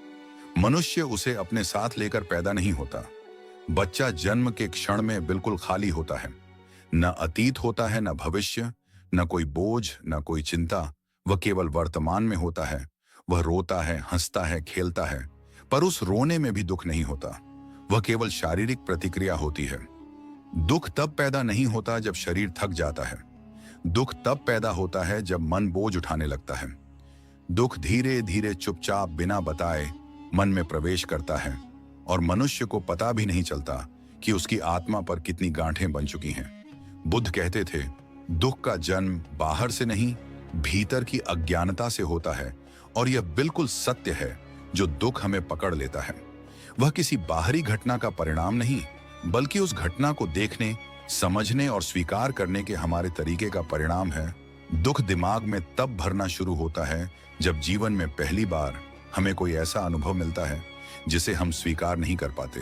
मनुष्य उसे अपने साथ लेकर पैदा नहीं होता। बच्चा जन्म के क्षण में बिल्कुल खाली होता है। न अतीत होता है, न भविष्य, न कोई बोझ, न कोई चिंता। वह केवल वर्तमान में होता है। वह रोता है, हंसता है, खेलता है, पर उस रोने में भी दुख नहीं होता। वह केवल शारीरिक प्रतिक्रिया होती है। दुख तब पैदा नहीं होता जब शरीर थक जाता है। दुख तब पैदा होता है जब मन बोझ उठाने लगता है। दुख धीरे धीरे, चुपचाप, बिना बताए मन में प्रवेश करता है, और मनुष्य को पता भी नहीं चलता कि उसकी आत्मा पर कितनी गांठें बन चुकी हैं। बुद्ध कहते थे, दुख का जन्म बाहर से नहीं, भीतर की अज्ञानता से होता है। और यह बिल्कुल सत्य है। जो दुख हमें पकड़ लेता है, वह किसी बाहरी घटना का परिणाम नहीं, बल्कि उस घटना को देखने, समझने और स्वीकार करने के हमारे तरीके का परिणाम है। दुख दिमाग में तब भरना शुरू होता है जब जीवन में पहली बार हमें कोई ऐसा अनुभव मिलता है जिसे हम स्वीकार नहीं कर पाते।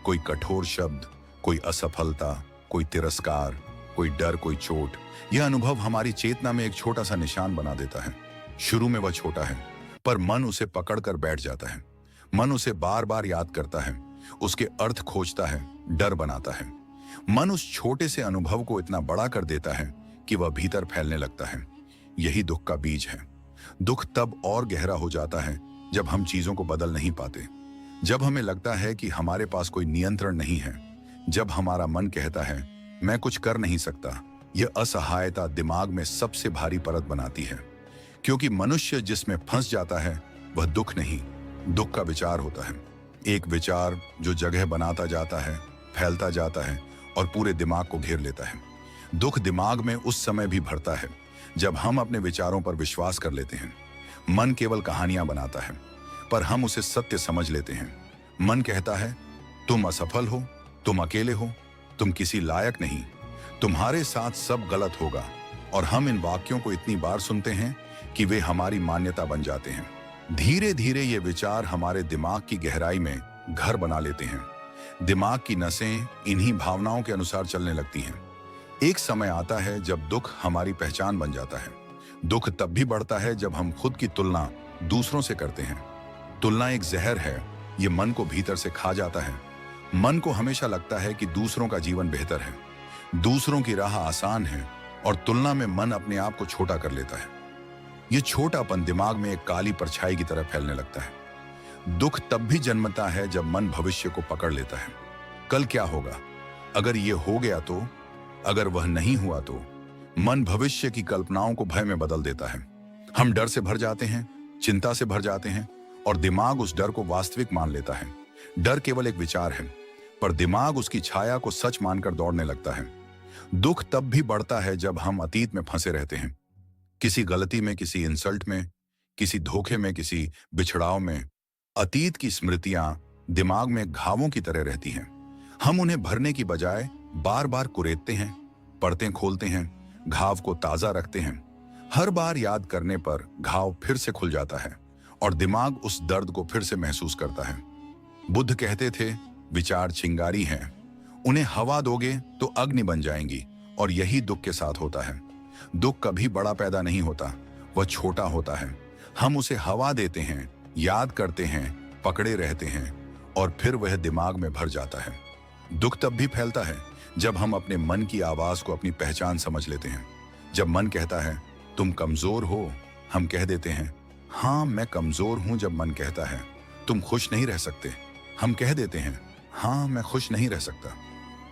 कोई कठोर शब्द, कोई असफलता, कोई तिरस्कार, कोई डर, कोई चोट। यह अनुभव हमारी चेतना में एक छोटा सा निशान बना देता है। शुरू में वह छोटा है, पर मन उसे पकड़कर बैठ जाता है। मन उसे बार बार याद करता है, उसके अर्थ खोजता है, डर बनाता है। मन उस छोटे से अनुभव को इतना बड़ा कर देता है कि वह भीतर फैलने लगता है। यही दुख का बीज है। दुख तब और गहरा हो जाता है जब हम चीजों को बदल नहीं पाते, जब हमें लगता है कि हमारे पास कोई नियंत्रण नहीं है, जब हमारा मन कहता है मैं कुछ कर नहीं सकता। यह असहायता दिमाग में सबसे भारी परत बनाती है, क्योंकि मनुष्य जिसमें फंस जाता है वह दुख नहीं, दुख का विचार होता है। एक विचार जो जगह बनाता जाता है, फैलता जाता है और पूरे दिमाग को घेर लेता है। दुख दिमाग में उस समय भी भरता है जब हम अपने विचारों पर विश्वास कर लेते हैं। मन केवल कहानियां बनाता है, पर हम उसे सत्य समझ लेते हैं। मन कहता है, तुम असफल हो, तुम अकेले हो, तुम किसी लायक नहीं, तुम्हारे साथ सब गलत होगा। और हम इन वाक्यों को इतनी बार सुनते हैं कि वे हमारी मान्यता बन जाते हैं। धीरे धीरे ये विचार हमारे दिमाग की गहराई में घर बना लेते हैं। दिमाग की नसें इन्हीं भावनाओं के अनुसार चलने लगती हैं। एक समय आता है जब दुख हमारी पहचान बन जाता है। दुख तब भी बढ़ता है जब हम खुद की तुलना दूसरों से करते हैं। तुलना एक जहर है, ये मन को भीतर से खा जाता है। मन को हमेशा लगता है कि दूसरों का जीवन बेहतर है, दूसरों की राह आसान है, और तुलना में मन अपने आप को छोटा कर लेता है। ये छोटापन दिमाग में एक काली परछाई की तरह फैलने लगता है। दुख तब भी जन्मता है जब मन भविष्य को पकड़ लेता है। कल क्या होगा, अगर ये हो गया तो, अगर वह नहीं हुआ तो। मन भविष्य की कल्पनाओं को भय में बदल देता है। हम डर से भर जाते हैं, चिंता से भर जाते हैं, और दिमाग उस डर को वास्तविक मान लेता है। डर केवल एक विचार है, पर दिमाग उसकी छाया को सच मानकर दौड़ने लगता है। दुख तब भी बढ़ता है जब हम अतीत में फंसे रहते हैं, किसी गलती में, किसी इंसल्ट में, किसी धोखे में, किसी बिछड़ाव में। अतीत की स्मृतियां दिमाग में घावों की तरह रहती हैं। हम उन्हें भरने की बजाय बार बार कुरेदते हैं, परतें खोलते हैं, घाव को ताजा रखते हैं। हर बार याद करने पर घाव फिर से खुल जाता है और दिमाग उस दर्द को फिर से महसूस करता है। बुद्ध कहते थे, विचार चिंगारी हैं, उन्हें हवा दोगे तो अग्नि बन जाएंगी, और यही दुख के साथ होता है। दुख कभी बड़ा पैदा नहीं होता, वह छोटा होता है। हम उसे हवा देते हैं, याद करते हैं, पकड़े रहते हैं, और फिर वह दिमाग में भर जाता है। दुख तब भी फैलता है जब हम अपने मन की आवाज को अपनी पहचान समझ लेते हैं। जब मन कहता है, तुम कमजोर हो, हम कह देते हैं, हाँ मैं कमजोर हूं। जब मन कहता है, तुम खुश नहीं रह सकते, हम कह देते हैं, हाँ मैं खुश नहीं रह सकता।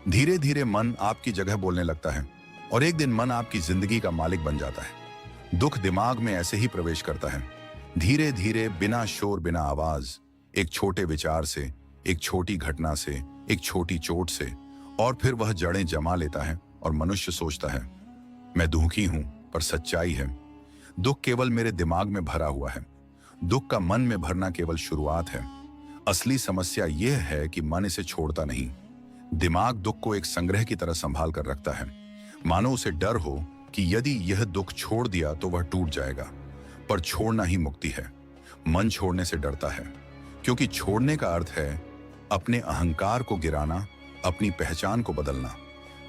धीरे धीरे मन आपकी जगह बोलने लगता है, और एक दिन मन आपकी जिंदगी का मालिक बन जाता है। दुख दिमाग में ऐसे ही प्रवेश करता है, धीरे धीरे, बिना शोर, बिना आवाज, एक छोटे विचार से, एक छोटी घटना से, एक छोटी चोट से, और फिर वह जड़ें जमा लेता है और मनुष्य सोचता है, मैं दुखी हूं, पर सच्चाई है, दुख केवल मेरे दिमाग में भरा हुआ है। दुख का मन में भरना केवल शुरुआत है। असली समस्या यह है कि मन इसे छोड़ता नहीं। दिमाग दुख को एक संग्रह की तरह संभाल कर रखता है, मानो उसे डर हो कि यदि यह दुख छोड़ दिया तो वह टूट जाएगा। पर छोड़ना ही मुक्ति है। मन छोड़ने से डरता है, क्योंकि छोड़ने का अर्थ है अपने अहंकार को गिराना, अपनी पहचान को बदलना।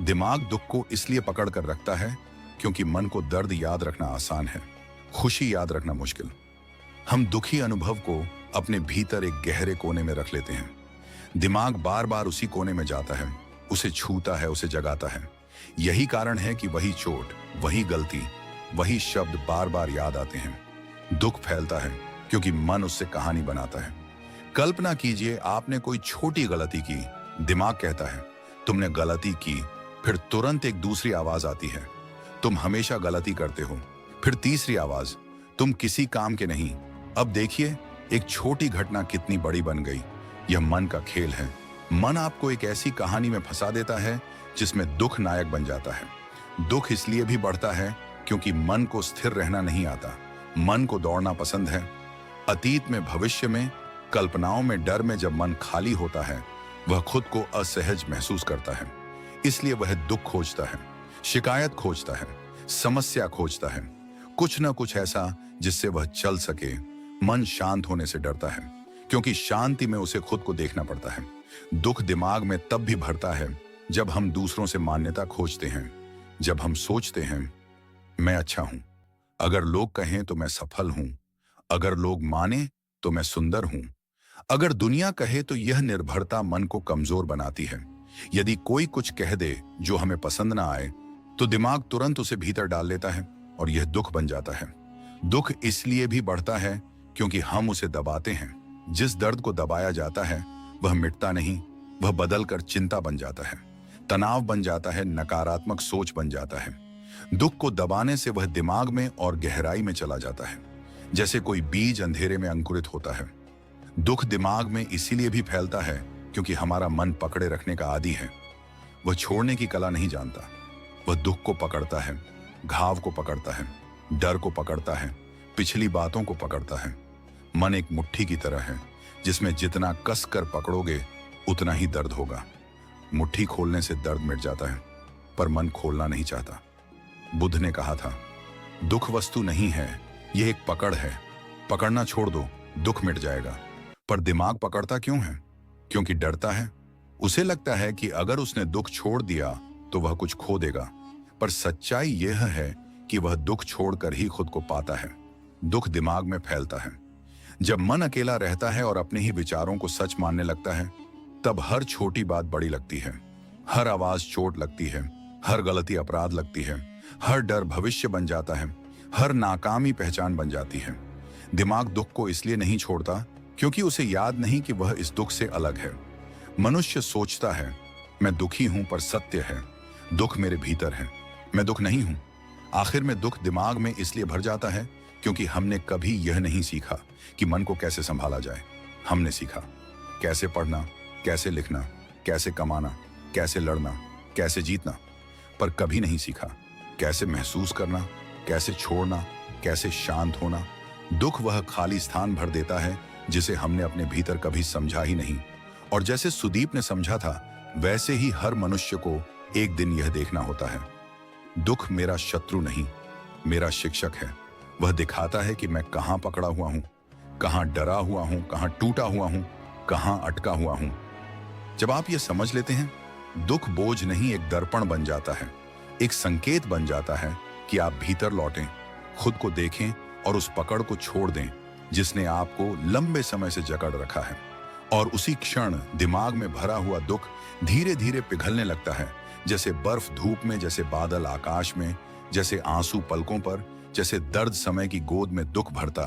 दिमाग दुख को इसलिए पकड़ कर रखता है क्योंकि मन को दर्द याद रखना आसान है, खुशी याद रखना मुश्किल। हम दुखी अनुभव को अपने भीतर एक गहरे कोने में रख लेते हैं। दिमाग बार बार उसी कोने में जाता है, उसे छूता है, उसे जगाता है। यही कारण है कि वही चोट, वही गलती, वही शब्द बार बार याद आते हैं। दुख फैलता है क्योंकि मन उससे कहानी बनाता है। कल्पना कीजिए, आपने कोई छोटी गलती की, दिमाग कहता है तुमने गलती की, फिर तुरंत एक दूसरी आवाज आती है, तुम हमेशा गलती करते हो। फिर तीसरी आवाज, तुम किसी काम के नहीं। अब देखिए, एक छोटी घटना कितनी बड़ी बन गई। यह मन का खेल है। मन आपको एक ऐसी कहानी में फंसा देता है जिसमें दुख नायक बन जाता है। दुख इसलिए भी बढ़ता है क्योंकि मन को स्थिर रहना नहीं आता। मन को दौड़ना पसंद है। अतीत में, भविष्य में, कल्पनाओं में, डर में जब मन खाली होता है, वह खुद को असहज महसूस करता है। इसलिए वह दुख खोजता है, शिकायत खोजता है, समस्या खोजता है, कुछ ना कुछ ऐसा जिससे वह चल सके। मन शांत होने से डरता है क्योंकि शांति में उसे खुद को देखना पड़ता है। दुख दिमाग में तब भी भरता है जब हम दूसरों से मान्यता खोजते हैं, जब हम सोचते हैं मैं अच्छा हूं, अगर लोग कहें तो मैं सफल हूं, अगर लोग माने तो मैं सुंदर हूं, अगर दुनिया कहे तो। यह निर्भरता मन को कमजोर बनाती है। यदि कोई कुछ कह दे जो हमें पसंद ना आए तो दिमाग तुरंत उसे भीतर डाल लेता है और यह दुख बन जाता है। दुख इसलिए भी बढ़ता है क्योंकि हम उसे दबाते हैं। जिस दर्द को दबाया जाता है वह मिटता नहीं, वह बदलकर चिंता बन जाता है, तनाव बन जाता है, नकारात्मक सोच बन जाता है। दुख को दबाने से वह दिमाग में और गहराई में चला जाता है, जैसे कोई बीज अंधेरे में अंकुरित होता है। दुख दिमाग में इसीलिए भी फैलता है क्योंकि हमारा मन पकड़े रखने का आदी है। वह छोड़ने की कला नहीं जानता। वह दुख को पकड़ता है, घाव को पकड़ता है, डर को पकड़ता है, पिछली बातों को पकड़ता है। मन एक मुट्ठी की तरह है जिसमें जितना कस कर पकड़ोगे उतना ही दर्द होगा। मुट्ठी खोलने से दर्द मिट जाता है, पर मन खोलना नहीं चाहता। बुद्ध ने कहा था, दुख वस्तु नहीं है, यह एक पकड़ है। पकड़ना छोड़ दो, दुख मिट जाएगा। पर दिमाग पकड़ता क्यों है? क्योंकि डरता है। उसे लगता है कि अगर उसने दुख छोड़ दिया तो वह कुछ खो देगा। पर सच्चाई यह है कि वह दुख छोड़कर ही खुद को पाता है। दुख दिमाग में फैलता है। जब मन अकेला रहता है और अपने ही विचारों को सच मानने लगता है, तब हर छोटी बात बड़ी लगती है, हर आवाज चोट लगती है, हर गलती अपराध लगती है, हर डर भविष्य बन जाता है, हर नाकामी पहचान बन जाती है। दिमाग दुख को इसलिए नहीं छोड़ता क्योंकि उसे याद नहीं कि वह इस दुख से अलग है। मनुष्य सोचता है, मैं दुखी हूं, पर सत्य है दुख मेरे भीतर है, मैं दुख नहीं हूं। आखिर में दुख दिमाग में इसलिए भर जाता है क्योंकि हमने कभी यह नहीं सीखा कि मन को कैसे संभाला जाए। हमने सीखा कैसे पढ़ना, कैसे लिखना, कैसे कमाना, कैसे लड़ना, कैसे जीतना, पर कभी नहीं सीखा कैसे महसूस करना, कैसे छोड़ना, कैसे शांत होना। दुख वह खाली स्थान भर देता है जिसे हमने अपने भीतर कभी समझा ही नहीं। और जैसे सुदीप ने समझा था, वैसे ही हर मनुष्य को एक दिन यह देखना होता है, दुख मेरा शत्रु नहीं, मेरा शिक्षक है। वह दिखाता है कि मैं कहां पकड़ा हुआ हूं, कहां डरा हुआ हूं, कहां टूटा हुआ हूं, कहां अटका हुआ हूं। जब आप यह समझ लेते हैं, दुख बोझ नहीं, एक दर्पण बन जाता है, एक संकेत बन जाता है कि आप भीतर लौटें, खुद को देखें और उस पकड़ को छोड़ दें जिसने आपको लंबे समय से जकड़ रखा है। और उसी क्षण दिमाग में भरा हुआ दुख धीरे धीरे पिघलने लगता है, जैसे बर्फ धूप में, जैसे बादल आकाश में, जैसे आंसू पलकों पर, जैसे दर्द समय की गोद में दुख भरता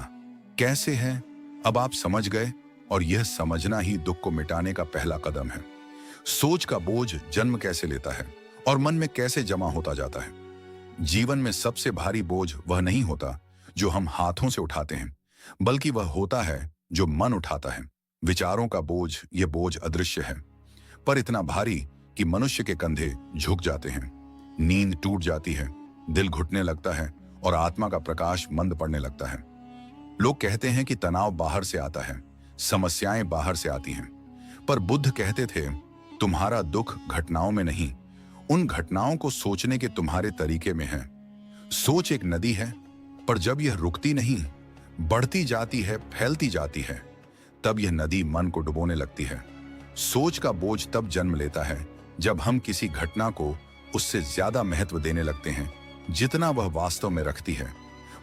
कैसे है। अब आप समझ गए, और यह समझना ही दुख को मिटाने का पहला कदम है। सोच का बोझ जन्म कैसे लेता है और मन में कैसे जमा होता जाता है। जीवन में सबसे भारी बोझ वह नहीं होता जो हम हाथों से उठाते हैं, बल्कि वह होता है जो मन उठाता है। विचारों का बोझ, यह बोझ अदृश्य है, पर इतना भारी कि मनुष्य के कंधे झुक जाते हैं। नींद टूट जाती है, दिल घुटने लगता है और आत्मा का प्रकाश मंद पड़ने लगता है। लोग कहते हैं कि तनाव बाहर से आता है, समस्याएं बाहर से आती हैं, पर बुद्ध कहते थे, तुम्हारा दुख घटनाओं में नहीं, उन घटनाओं को सोचने के तुम्हारे तरीके में है। सोच एक नदी है, पर जब यह रुकती नहीं, बढ़ती जाती है, फैलती जाती है, तब यह नदी मन को डुबोने लगती है। सोच का बोझ तब जन्म लेता है जब हम किसी घटना को उससे ज्यादा महत्व देने लगते हैं जितना वह वास्तव में रखती है।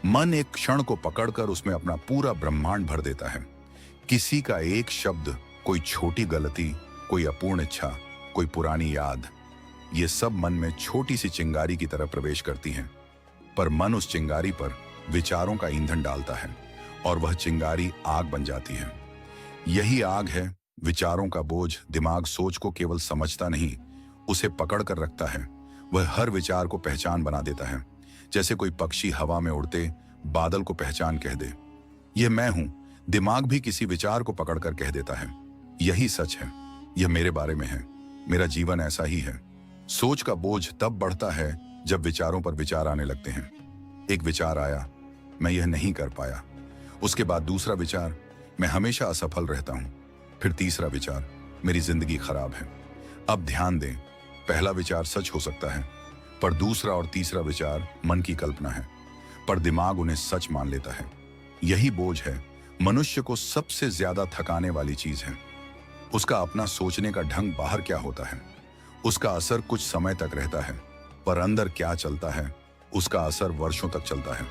मन एक क्षण को पकड़कर उसमें अपना पूरा ब्रह्मांड भर देता है। किसी का एक शब्द, कोई छोटी गलती, कोई अपूर्ण इच्छा, कोई पुरानी याद, ये सब मन में छोटी सी चिंगारी की तरह प्रवेश करती हैं। पर मन उस चिंगारी पर विचारों का ईंधन डालता है और वह चिंगारी आग बन जाती है। यही आग है विचारों का बोझ। दिमाग सोच को केवल समझता नहीं, उसे पकड़ कर रखता है। वह हर विचार को पहचान बना देता है, जैसे कोई पक्षी हवा में उड़ते बादल को पहचान कह दे, यह मैं हूं। दिमाग भी किसी विचार को पकड़कर कह देता है, यही सच है, यह मेरे बारे में है, मेरा जीवन ऐसा ही है। सोच का बोझ तब बढ़ता है जब विचारों पर विचार आने लगते हैं। एक विचार आया, मैं यह नहीं कर पाया। उसके बाद दूसरा विचार, मैं हमेशा असफल रहता हूं। फिर तीसरा विचार, मेरी जिंदगी खराब है। अब ध्यान दें, पहला विचार सच हो सकता है, पर दूसरा और तीसरा विचार मन की कल्पना है, पर दिमाग उन्हें सच मान लेता है। यही बोझ है, मनुष्य को सबसे ज्यादा थकाने वाली चीज है। उसका अपना सोचने का ढंग बाहर क्या होता है, उसका असर कुछ समय तक रहता है, पर अंदर क्या चलता है, उसका असर वर्षों तक चलता है।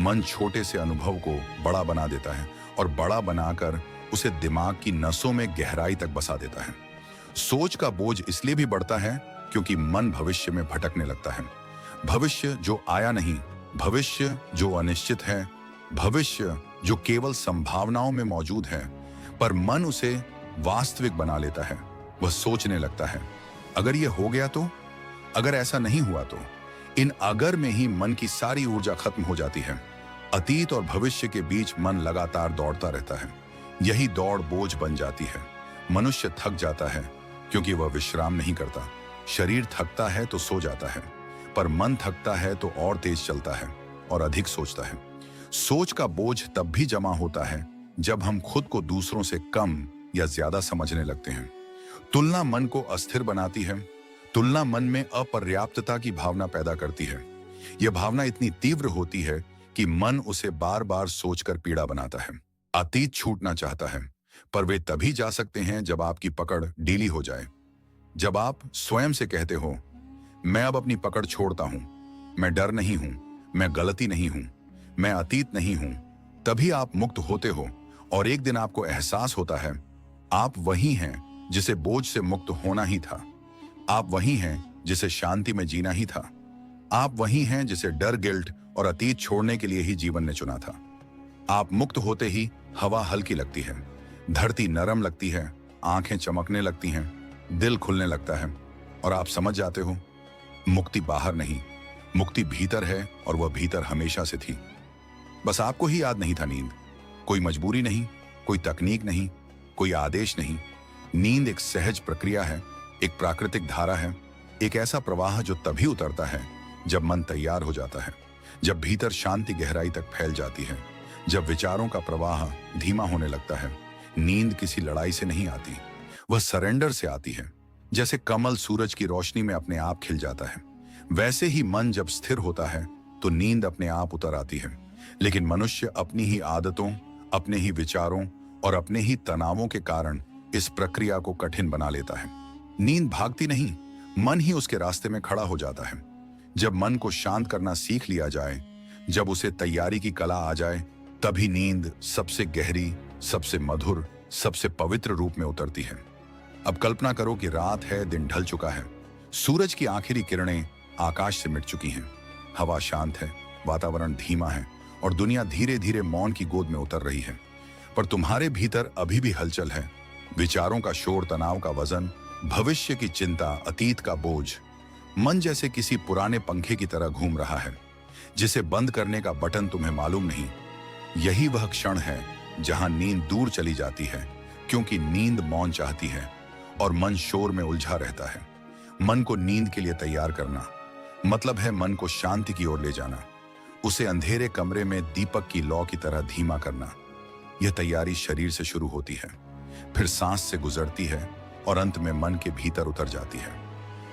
मन छोटे से अनुभव को बड़ा बना देता है और बड़ा बनाकर उसे दिमाग की नसों में गहराई तक बसा देता है। सोच का बोझ इसलिए भी बढ़ता है क्योंकि मन भविष्य में भटकने लगता है। भविष्य जो आया नहीं, भविष्य जो अनिश्चित है, भविष्य जो केवल संभावनाओं में मौजूद है, पर मन उसे वास्तविक बना लेता है। वह सोचने लगता है, अगर यह हो गया तो, अगर ऐसा नहीं हुआ तो। इन अगर में ही मन की सारी ऊर्जा खत्म हो जाती है। अतीत और भविष्य के बीच मन लगातार दौड़ता रहता है। यही दौड़ बोझ बन जाती है। मनुष्य थक जाता है क्योंकि वह विश्राम नहीं करता। शरीर थकता है तो सो जाता है, पर मन थकता है तो और तेज चलता है और अधिक सोचता है। सोच का बोझ तब भी जमा होता है जब हम खुद को दूसरों से कम या ज्यादा समझने लगते हैं। तुलना मन को अस्थिर बनाती है। तुलना मन में अपर्याप्तता की भावना पैदा करती है। यह भावना इतनी तीव्र होती है कि मन उसे बार बार सोचकर पीड़ा बनाता है। अतीत छूटना चाहता है, पर वे तभी जा सकते हैं जब आपकी पकड़ ढीली हो जाए। जब आप स्वयं से कहते हो, मैं अब अपनी पकड़ छोड़ता हूं, मैं डर नहीं हूं, मैं गलती नहीं हूं, मैं अतीत नहीं हूं, तभी आप मुक्त होते हो। और एक दिन आपको एहसास होता है, आप वही हैं जिसे बोझ से मुक्त होना ही था। आप वही हैं जिसे शांति में जीना ही था। आप वही हैं जिसे डर, गिल्ट और अतीत छोड़ने के लिए ही जीवन ने चुना था। आप मुक्त होते ही हवा हल्की लगती है, धरती नरम लगती है, आंखें चमकने लगती हैं, दिल खुलने लगता है और आप समझ जाते हो, मुक्ति बाहर नहीं, मुक्ति भीतर है और वह भीतर हमेशा से थी। बस आपको ही याद नहीं था नींद। कोई मजबूरी नहीं, कोई तकनीक नहीं, कोई आदेश नहीं। नींद एक सहज प्रक्रिया है, एक प्राकृतिक धारा है, एक ऐसा प्रवाह जो तभी उतरता है जब मन तैयार हो जाता है, जब भीतर शांति गहराई तक फैल जाती है, जब विचारों का प्रवाह धीमा होने लगता है। नींद किसी लड़ाई से नहीं आती, वह सरेंडर से आती है। जैसे कमल सूरज की रोशनी में अपने आप खिल जाता है, वैसे ही मन जब स्थिर होता है तो नींद अपने आप उतर आती है। लेकिन मनुष्य अपनी ही आदतों, अपने ही विचारों और अपने ही तनावों के कारण इस प्रक्रिया को कठिन बना लेता है। नींद भागती नहीं, मन ही उसके रास्ते में खड़ा हो जाता है। जब मन को शांत करना सीख लिया जाए, जब उसे तैयारी की कला आ जाए, तभी नींद सबसे गहरी, सबसे मधुर, सबसे पवित्र रूप में उतरती है। अब कल्पना करो कि रात है, दिन ढल चुका है, सूरज की आखिरी किरणें आकाश से मिट चुकी हैं, हवा शांत है, वातावरण धीमा है और दुनिया धीरे धीरे मौन की गोद में उतर रही है। पर तुम्हारे भीतर अभी भी हलचल है, विचारों का शोर, तनाव का वजन, भविष्य की चिंता, अतीत का बोझ। मन जैसे किसी पुराने पंखे की तरह घूम रहा है, जिसे बंद करने का बटन तुम्हें मालूम नहीं। यही वह क्षण है जहां नींद दूर चली जाती है, क्योंकि नींद मौन चाहती है और मन शोर में उलझा रहता है। मन को नींद के लिए तैयार करना मतलब है मन को शांति की ओर ले जाना, उसे अंधेरे कमरे में दीपक की लौ की तरह धीमा करना। यह तैयारी शरीर से शुरू होती है, फिर सांस से गुजरती है और अंत में मन के भीतर उतर जाती है।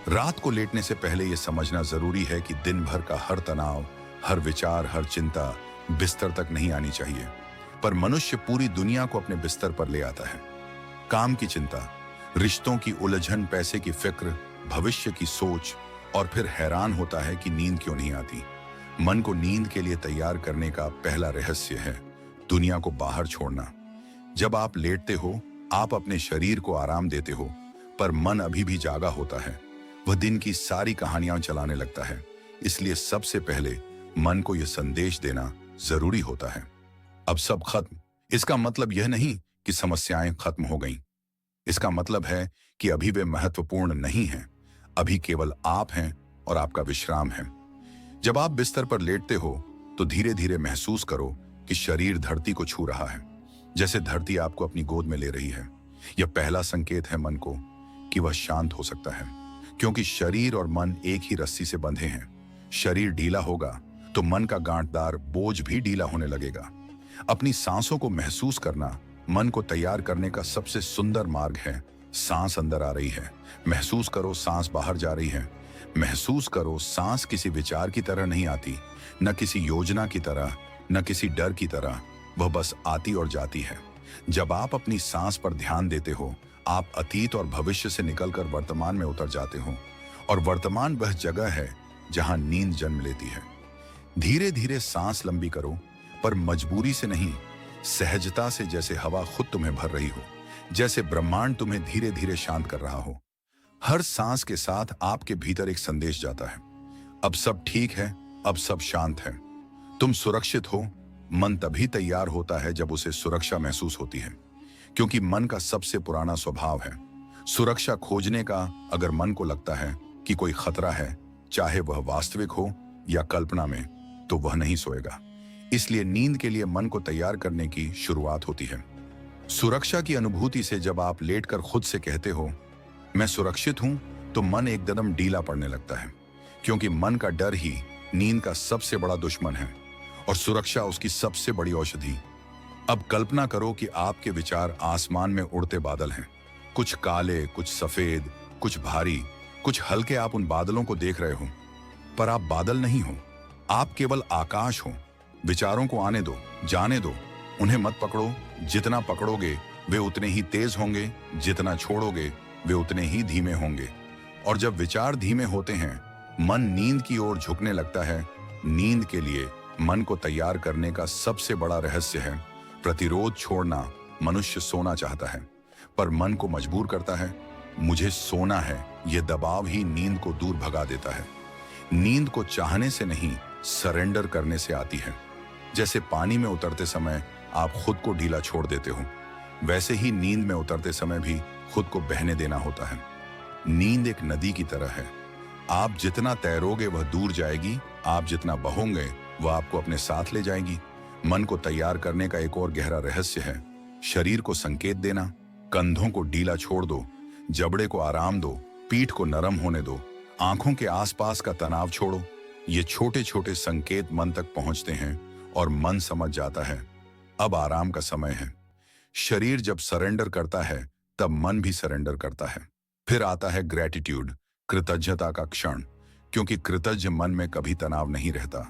रात को लेटने से पहले यह समझना जरूरी है कि दिन भर का हर तनाव, हर विचार, हर चिंता बिस्तर तक नहीं आनी चाहिए। पर मनुष्य पूरी दुनिया को अपने बिस्तर पर ले आता है। काम की चिंता, रिश्तों की उलझन, पैसे की फिक्र, भविष्य की सोच, और फिर हैरान होता है कि नींद क्यों नहीं आती। मन को नींद के लिए तैयार करने का पहला रहस्य है दुनिया को बाहर छोड़ना। जब आप लेटते हो, आप अपने शरीर को आराम देते हो, पर मन अभी भी जागा होता है। वह दिन की सारी कहानियां चलाने लगता है। इसलिए सबसे पहले मन को यह संदेश देना जरूरी होता है, अब सब खत्म। इसका मतलब यह नहीं कि समस्याएं खत्म हो गईं। इसका मतलब है कि अभी वे महत्वपूर्ण नहीं हैं। अभी केवल आप हैं और आपका विश्राम है। जब आप बिस्तर पर लेटते हो तो धीरे धीरे महसूस करो कि शरीर धरती को छू रहा है, जैसे धरती आपको अपनी गोद में ले रही है। यह पहला संकेत है मन को कि वह शांत हो सकता है, क्योंकि शरीर और मन एक ही रस्सी से बंधे हैं। शरीर ढीला होगा तो मन का गांठदार बोझ भी ढीला होने लगेगा। अपनी सांसों को महसूस करना मन को तैयार करने का सबसे सुंदर मार्ग है। सांस अंदर आ रही है, महसूस करो, सांस बाहर जा रही है, महसूस करो। सांस किसी विचार की तरह नहीं आती, न किसी योजना की तरह, न किसी डर की तरह, वह बस आती और जाती है। जब आप अपनी सांस पर ध्यान देते हो, आप अतीत और भविष्य से निकलकर वर्तमान में उतर जाते हो, और वर्तमान वह जगह है जहां नींद जन्म लेती है। धीरे धीरे सांस लंबी करो, पर मजबूरी से नहीं, सहजता से, जैसे हवा खुद तुम्हें भर रही हो, जैसे ब्रह्मांड तुम्हें धीरे धीरे शांत कर रहा हो। हर सांस के साथ आपके भीतर एक संदेश जाता है, अब सब ठीक है, अब सब शांत है, तुम सुरक्षित हो। मन तभी तैयार होता है जब उसे सुरक्षा महसूस होती है, क्योंकि मन का सबसे पुराना स्वभाव है सुरक्षा खोजने का। अगर मन को लगता है कि कोई खतरा है, चाहे वह वास्तविक हो या कल्पना में, तो वह नहीं सोएगा। इसलिए नींद के लिए मन को तैयार करने की शुरुआत होती है सुरक्षा की अनुभूति से। जब आप लेटकर खुद से कहते हो मैं सुरक्षित हूं, तो मन एकदम ढीला पड़ने लगता है, क्योंकि मन का डर ही नींद का सबसे बड़ा दुश्मन है। और सुरक्षा उसकी सबसे बड़ी औषधि। अब कल्पना करो कि आपके विचार आसमान में उड़ते बादल हैं, कुछ काले, कुछ सफेद, कुछ भारी, कुछ हल्के। आप उन बादलों को देख रहे हो, पर आप बादल नहीं हो, आप केवल आकाश हो। विचारों को आने दो, जाने दो, उन्हें मत पकड़ो। जितना पकड़ोगे वे उतने ही तेज होंगे, जितना छोड़ोगे वे उतने ही धीमे होंगे। और जब विचार धीमे होते हैं, मन नींद की ओर झुकने लगता है। नींद के लिए मन को तैयार करने का सबसे बड़ा रहस्य है प्रतिरोध छोड़ना। मनुष्य सोना चाहता है, पर मन को मजबूर करता है, मुझे सोना है। यह दबाव ही नींद को दूर भगा देता है। नींद को चाहने से नहीं, सरेंडर करने से आती है। जैसे पानी में उतरते समय आप खुद को ढीला छोड़ देते हो, वैसे ही नींद में उतरते समय भी खुद को बहने देना होता है। नींद एक नदी की तरह है, आप जितना तैरोगे वह दूर जाएगी, आप जितना बहोगे वह आपको अपने साथ ले जाएगी। मन को तैयार करने का एक और गहरा रहस्य है शरीर को संकेत देना। कंधों को ढीला छोड़ दो, जबड़े को आराम दो, पीठ को नरम होने दो, आंखों के आसपास का तनाव छोड़ो। ये छोटे छोटे संकेत मन तक पहुंचते हैं और मन समझ जाता है अब आराम का समय है। शरीर जब सरेंडर करता है तब मन भी सरेंडर करता है। फिर आता है ग्रेटिट्यूड, कृतज्ञता का क्षण, क्योंकि कृतज्ञ मन में कभी तनाव नहीं रहता।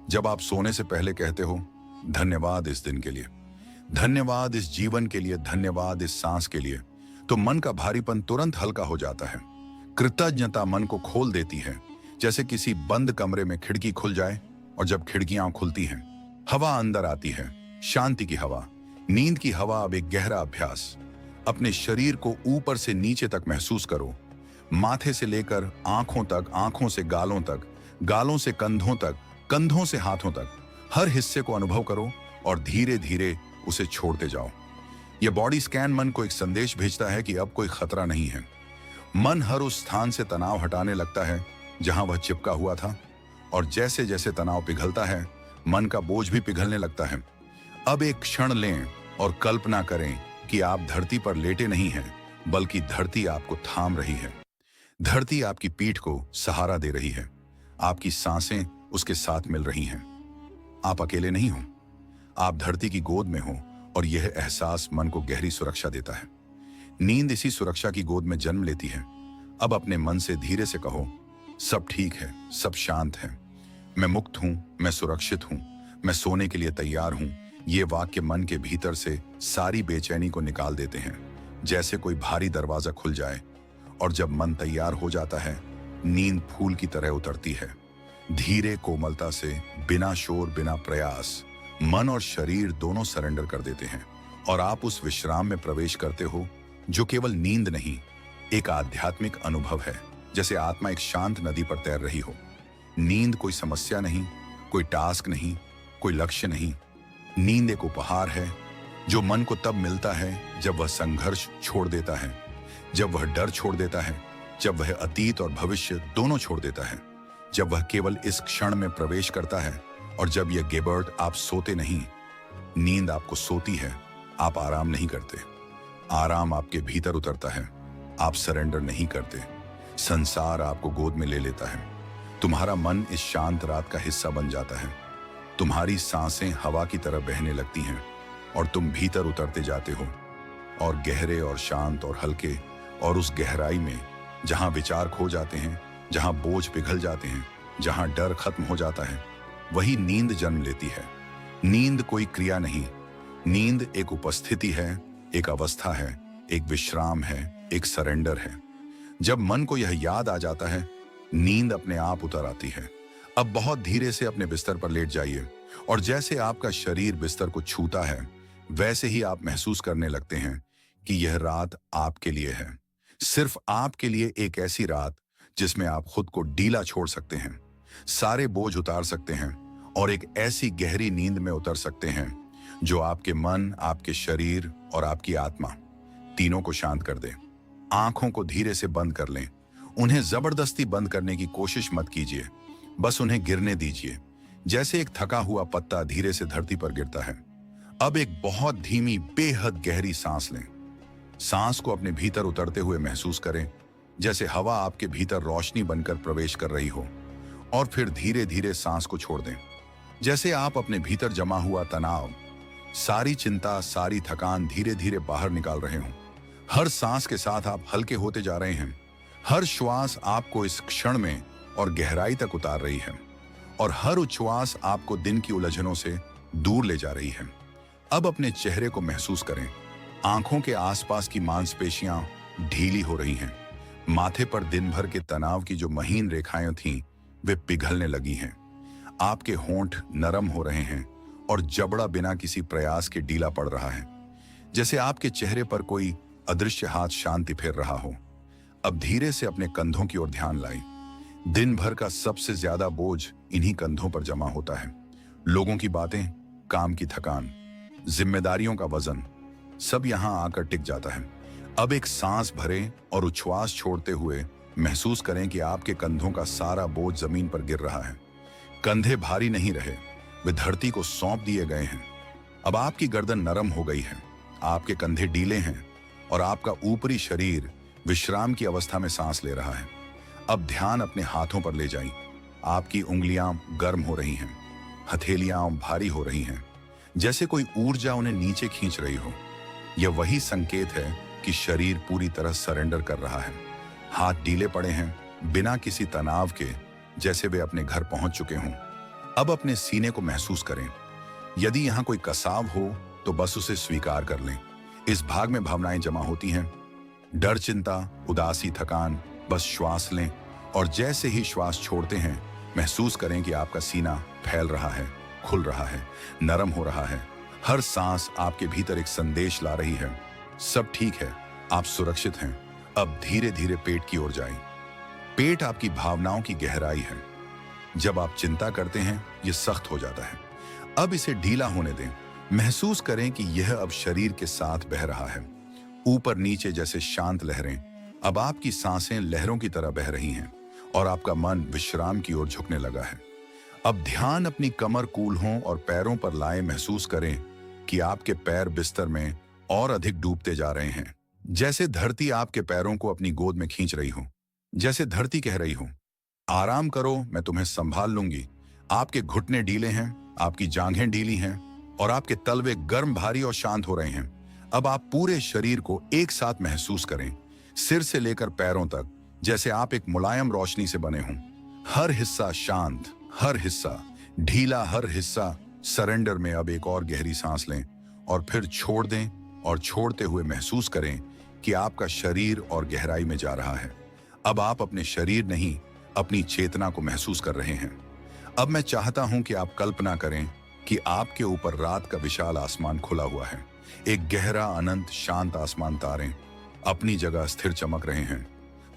जब आप सोने से पहले कहते हो धन्यवाद इस दिन के लिए, धन्यवाद इस जीवन के लिए, धन्यवाद इस सांस के लिए, तो मन का भारीपन तुरंत हल्का हो जाता है। कृतज्ञता मन को खोल देती है, जैसे किसी बंद कमरे में खिड़की खुल जाए और जब खिड़कियां खुलती हैं हवा अंदर आती है, शांति की हवा, नींद की हवा। अब एक गहरा अभ्यास, अपने शरीर को ऊपर से नीचे तक महसूस करो, माथे से लेकर आंखों तक, आंखों से गालों तक, गालों से कंधों तक, कंधों से हाथों तक। हर हिस्से को अनुभव करो और धीरे धीरे उसे छोड़ते जाओ। यह बॉडी स्कैन मन को एक संदेश भेजता है कि अब कोई खतरा नहीं है। मन हर उस स्थान से तनाव हटाने लगता है जहां वह चिपका हुआ था, और जैसे जैसे तनाव पिघलता है मन का बोझ भी पिघलने लगता है। अब एक क्षण लें और कल्पना करें कि आप धरती पर लेटे नहीं हैं, बल्कि धरती आपको थाम रही है। धरती आपकी पीठ को सहारा दे रही है, आपकी सांसें उसके साथ मिल रही हैं। आप अकेले नहीं हो, आप धरती की गोद में हो, और यह एहसास मन को गहरी सुरक्षा देता है। नींद इसी सुरक्षा की गोद में जन्म लेती है। अब अपने मन से धीरे से कहो, सब ठीक है, सब शांत है, मैं मुक्त हूं, मैं सुरक्षित हूं, मैं सोने के लिए तैयार हूं। ये वाक्य मन के भीतर से सारी बेचैनी को निकाल देते हैं, जैसे कोई भारी दरवाजा खुल जाए। और जब मन तैयार हो जाता है, नींद फूल की तरह उतरती है, धीरे, कोमलता से, बिना शोर, बिना प्रयास। मन और शरीर दोनों सरेंडर कर देते हैं और आप उस विश्राम में प्रवेश करते हो जो केवल नींद नहीं, एक आध्यात्मिक अनुभव है। जैसे आत्मा एक शांत नदी पर तैर रही हो। नींद कोई समस्या नहीं, कोई टास्क नहीं, कोई लक्ष्य नहीं। नींद एक उपहार है जो मन को तब मिलता है जब वह संघर्ष छोड़ देता है, जब वह डर छोड़ देता है, जब वह अतीत और भविष्य दोनों छोड़ देता है, जब वह केवल इस क्षण में प्रवेश करता है। और जब यह गेबर्ट, आप सोते नहीं, नींद आपको सोती है। आप आराम नहीं करते, आराम आपके भीतर उतरता है। आप सरेंडर नहीं करते, संसार आपको गोद में ले लेता है। तुम्हारा मन इस शांत रात का हिस्सा बन जाता है। तुम्हारी सांसें हवा की तरह बहने लगती हैं और तुम भीतर उतरते जाते हो, और गहरे और शांत और हल्के। और उस गहराई में जहां विचार खो जाते हैं, जहां बोझ पिघल जाते हैं, जहां डर खत्म हो जाता है, वही नींद जन्म लेती है। नींद कोई क्रिया नहीं, नींद एक उपस्थिति है, एक अवस्था है, एक विश्राम है, एक सरेंडर है। जब मन को यह याद आ जाता है, नींद अपने आप उतर आती है। अब बहुत धीरे से अपने बिस्तर पर लेट जाइए, और जैसे आपका शरीर बिस्तर को छूता है, वैसे ही आप महसूस करने लगते हैं कि यह रात आपके लिए है। सिर्फ आपके लिए, एक ऐसी रात जिसमें आप खुद को ढीला छोड़ सकते हैं, सारे बोझ उतार सकते हैं, और एक ऐसी गहरी नींद में उतर सकते हैं जो आपके मन, आपके शरीर और आपकी आत्मा तीनों को शांत कर दे। आंखों को धीरे से बंद कर लें। उन्हें जबरदस्ती बंद करने की कोशिश मत कीजिए, बस उन्हें गिरने दीजिए, जैसे एक थका हुआ पत्ता धीरे से धरती पर गिरता है। अब एक बहुत धीमी, बेहद गहरी सांस लें। सांस को अपने भीतर उतरते हुए महसूस करें, जैसे हवा आपके भीतर रोशनी बनकर प्रवेश कर रही हो। और फिर धीरे धीरे सांस को छोड़ दें, जैसे आप अपने भीतर जमा हुआ तनाव, सारी चिंता, सारी थकान धीरे धीरे बाहर निकाल रहे हो। हर सांस के साथ आप हल्के होते जा रहे हैं। हर श्वास आपको इस क्षण में और गहराई तक उतार रही है और हर उच्छ्वास आपको दिन की उलझनों से दूर ले जा रही है। अब अपने चेहरे को महसूस करें। आंखों के आसपास की मांसपेशियां ढीली हो रही हैं। माथे पर दिन भर के तनाव की जो महीन रेखाएं थीं, वे पिघलने लगी हैं। आपके होंठ नरम हो रहे हैं और जबड़ा बिना किसी प्रयास के ढीला पड़ रहा है, जैसे आपके चेहरे पर कोई अदृश्य हाथ शांति फेर रहा हो। अब धीरे से अपने कंधों की ओर ध्यान लाएं। दिन भर का सबसे ज्यादा बोझ इन्हीं कंधों पर जमा होता है। लोगों की बातें, काम की थकान, जिम्मेदारियों का वजन, सब यहां आकर टिक जाता है। अब एक सांस भरें और उच्छ्वास छोड़ते हुए महसूस करें कि आपके कंधों का सारा बोझ जमीन पर गिर रहा है। कंधे भारी नहीं रहे, वे धरती को सौंप दिए गए हैं। अब आपकी गर्दन नरम हो गई है, आपके कंधे ढीले हैं और आपका ऊपरी शरीर विश्राम की अवस्था में सांस ले रहा है। अब ध्यान अपने हाथों पर ले जाएं। आपकी उंगलियां गर्म हो रही हैं, हथेलियां भारी हो रही हैं, जैसे कोई ऊर्जा उन्हें नीचे खींच रही हो। यह वही संकेत है कि शरीर पूरी तरह सरेंडर कर रहा है। हाथ ढीले पड़े हैं, बिना किसी तनाव के, जैसे वे अपने घर पहुंच चुके हों। अब अपने सीने को महसूस करें। यदि यहां कोई कसाव हो तो बस उसे स्वीकार कर लें। इस भाग में भावनाएं जमा होती हैं, डर, चिंता, उदासी, थकान। बस श्वास लें और जैसे ही श्वास छोड़ते हैं, महसूस करें कि आपका सीना फैल रहा है, खुल रहा है, नरम हो रहा है। हर सांस आपके भीतर एक संदेश ला रही है, सब ठीक है, आप सुरक्षित हैं। अब धीरे धीरे पेट की ओर जाएं। पेट आपकी भावनाओं की गहराई है। जब आप चिंता करते हैं, यह सख्त हो जाता है। अब इसे ढीला होने दें। महसूस करें कि यह अब शरीर के साथ बह रहा है, ऊपर नीचे जैसे शांत लहरें। अब आपकी सांसें लहरों की तरह बह रही हैं और आपका मन विश्राम की ओर झुकने लगा है। अब ध्यान अपनी कमर, कूल्हों और पैरों पर लाए। महसूस करें कि आपके पैर बिस्तर में और अधिक डूबते जा रहे हैं, जैसे धरती आपके पैरों को अपनी गोद में खींच रही हो, जैसे धरती कह रही हो, आराम करो, मैं तुम्हें संभाल लूंगी। आपके घुटने ढीले हैं, आपकी जांघें ढीली हैं और आपके तलवे गर्म, भारी और शांत हो रहे हैं। अब आप पूरे शरीर को एक साथ महसूस करें, सिर से लेकर पैरों तक, जैसे आप एक मुलायम रोशनी से बने हों। हर हिस्सा शांत, हर हिस्सा ढीला, हर हिस्सा सरेंडर में। अब एक और गहरी सांस लें और फिर छोड़ दें और छोड़ते हुए महसूस करें कि आपका शरीर और गहराई में जा रहा है। अब आप अपने शरीर नहीं, अपनी चेतना को महसूस कर रहे हैं। अब मैं चाहता हूं कि आप कल्पना करें कि आपके ऊपर रात का विशाल आसमान खुला हुआ है। एक गहरा, अनंत, शांत आसमान। तारे अपनी जगह स्थिर चमक रहे हैं।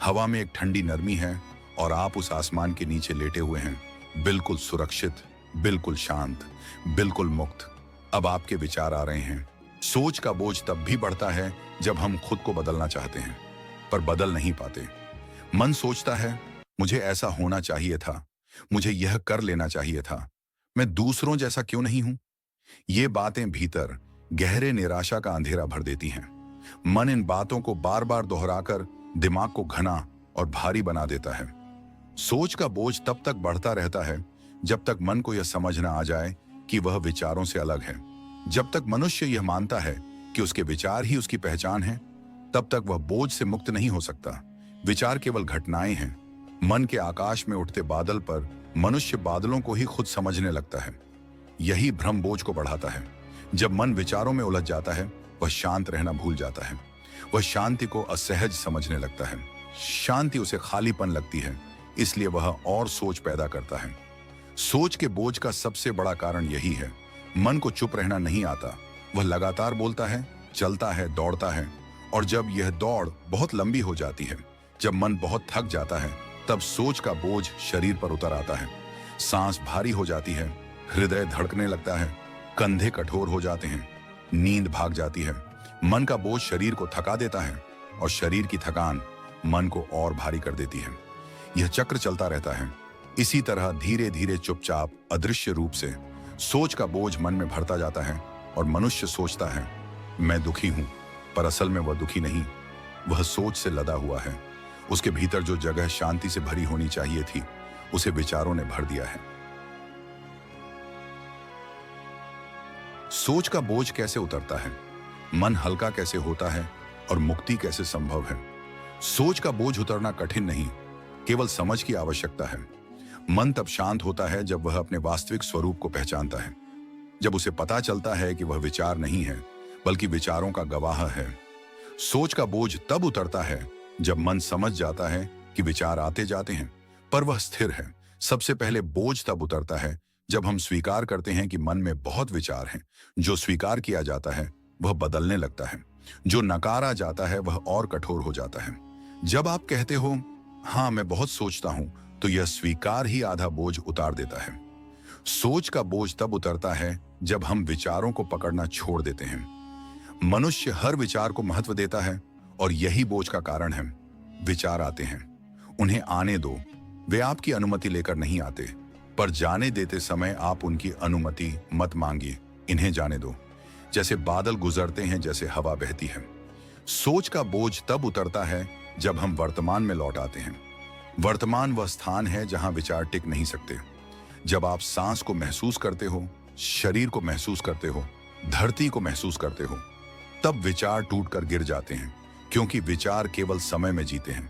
हवा में एक ठंडी नरमी है और आप उस आसमान के नीचे लेटे हुए हैं, बिल्कुल सुरक्षित, बिल्कुल शांत, बिल्कुल मुक्त। अब आपके विचार आ रहे हैं। सोच का बोझ तब भी बढ़ता है जब हम खुद को बदलना चाहते हैं, पर बदल नहीं पाते। मन सोचता है, मुझे ऐसा होना चाहिए था, मुझे यह कर लेना चाहिए था, मैं दूसरों जैसा क्यों नहीं हूं। ये बातें भीतर गहरे निराशा का अंधेरा भर देती हैं। मन इन बातों को बार बार दोहराकर दिमाग को घना और भारी बना देता है। सोच का बोझ तब तक बढ़ता रहता है जब तक मन को यह समझ ना आ जाए कि वह विचारों से अलग है। जब तक मनुष्य यह मानता है कि उसके विचार ही उसकी पहचान है, तब तक वह बोझ से मुक्त नहीं हो सकता। विचार केवल घटनाएं हैं। मन के आकाश में उठते बादल पर मनुष्य बादलों को ही खुद समझने लगता है। यही भ्रम बोझ को बढ़ाता है। जब मन विचारों में उलझ जाता है, वह शांत रहना भूल जाता है। वह शांति को असहज समझने लगता है। शांति उसे खालीपन लगती है, इसलिए वह और सोच पैदा करता है। सोच के बोझ का सबसे बड़ा कारण यही है। मन को चुप रहना नहीं आता। वह लगातार बोलता है, चलता है, दौड़ता है, और जब यह दौड़ बहुत लंबी हो जाती है, जब मन बहुत थक जाता है, तब सोच का बोझ शरीर पर उतर आता है। सांस भारी हो जाती है, हृदय धड़कने लगता है, कंधे कठोर हो जाते हैं, नींद भाग जाती है। मन का बोझ शरीर को थका देता है और शरीर की थकान मन को और भारी कर देती है। यह चक्र चलता रहता है। इसी तरह धीरे धीरे, चुपचाप, अदृश्य रूप से सोच का बोझ मन में भरता जाता है और मनुष्य सोचता है, मैं दुखी हूं, पर असल में वह दुखी नहीं, वह सोच से लदा हुआ है। उसके भीतर जो जगह शांति से भरी होनी चाहिए थी, उसे विचारों ने भर दिया है। सोच का बोझ कैसे उतरता है, मन हल्का कैसे होता है और मुक्ति कैसे संभव है। सोच का बोझ उतरना कठिन नहीं, केवल समझ की आवश्यकता है। मन तब शांत होता है जब वह अपने वास्तविक स्वरूप को पहचानता है, जब उसे पता चलता है कि वह विचार नहीं है बल्कि विचारों का गवाह है। सोच का बोझ तब उतरता है जब मन समझ जाता है कि विचार आते जाते हैं पर वह स्थिर है। सबसे पहले बोझ तब उतरता है जब हम स्वीकार करते हैं कि मन में बहुत विचार हैं। जो स्वीकार किया जाता है वह बदलने लगता है, जो नकारा जाता है वह और कठोर हो जाता है। जब आप कहते हो हाँ मैं बहुत सोचता हूं, तो यह स्वीकार ही आधा बोझ उतार देता है। सोच का बोझ तब उतरता है जब हम विचारों को पकड़ना छोड़ देते हैं। मनुष्य हर विचार को महत्व देता है और यही बोझ का कारण है। विचार आते हैं, उन्हें आने दो। वे आपकी अनुमति लेकर नहीं आते, पर जाने देते समय आप उनकी अनुमति मत मांगिए, इन्हें जाने दो। जैसे बादल गुजरते हैं, जैसे हवा बहती है। सोच का बोझ तब उतरता है जब हम वर्तमान में लौट आते हैं। वर्तमान वह स्थान है जहां विचार टिक नहीं सकते। जब आप सांस को महसूस करते हो, शरीर को महसूस करते हो, धरती को महसूस करते हो, तब विचार टूटकर गिर जाते हैं, क्योंकि विचार केवल समय में जीते हैं।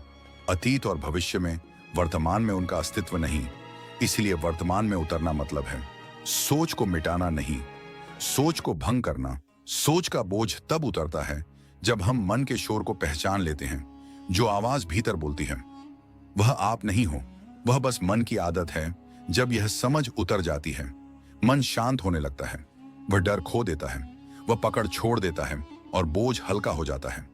अतीत और भविष्य में, वर्तमान में उनका अस्तित्व नहीं। इसलिए वर्तमान में उतरना मतलब है सोच को मिटाना नहीं, सोच को भंग करना। सोच का बोझ तब उतरता है जब हम मन के शोर को पहचान लेते हैं। जो आवाज भीतर बोलती है वह आप नहीं हो, वह बस मन की आदत है। जब यह समझ उतर जाती है, मन शांत होने लगता है, वह डर खो देता है, वह पकड़ छोड़ देता है और बोझ हल्का हो जाता है।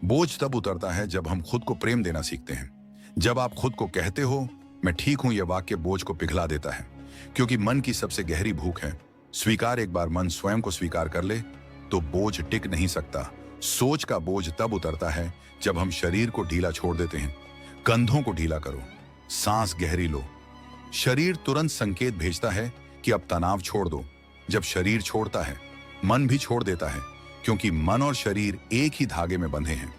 बोझ तब उतरता है जब हम खुद को प्रेम देना सीखते हैं। जब आप खुद को कहते हो मैं ठीक हूं, यह वाक्य बोझ को पिघला देता है, क्योंकि मन की सबसे गहरी भूख है स्वीकार। एक बार मन स्वयं को स्वीकार कर ले तो बोझ टिक नहीं सकता। सोच का बोझ तब उतरता है जब हम शरीर को ढीला छोड़ देते हैं। कंधों को ढीला करो, सांस गहरी लो। शरीर तुरंत संकेत भेजता है कि अब तनाव छोड़ दो। जब शरीर छोड़ता है, मन भी छोड़ देता है, क्योंकि मन और शरीर एक ही धागे में बंधे हैं।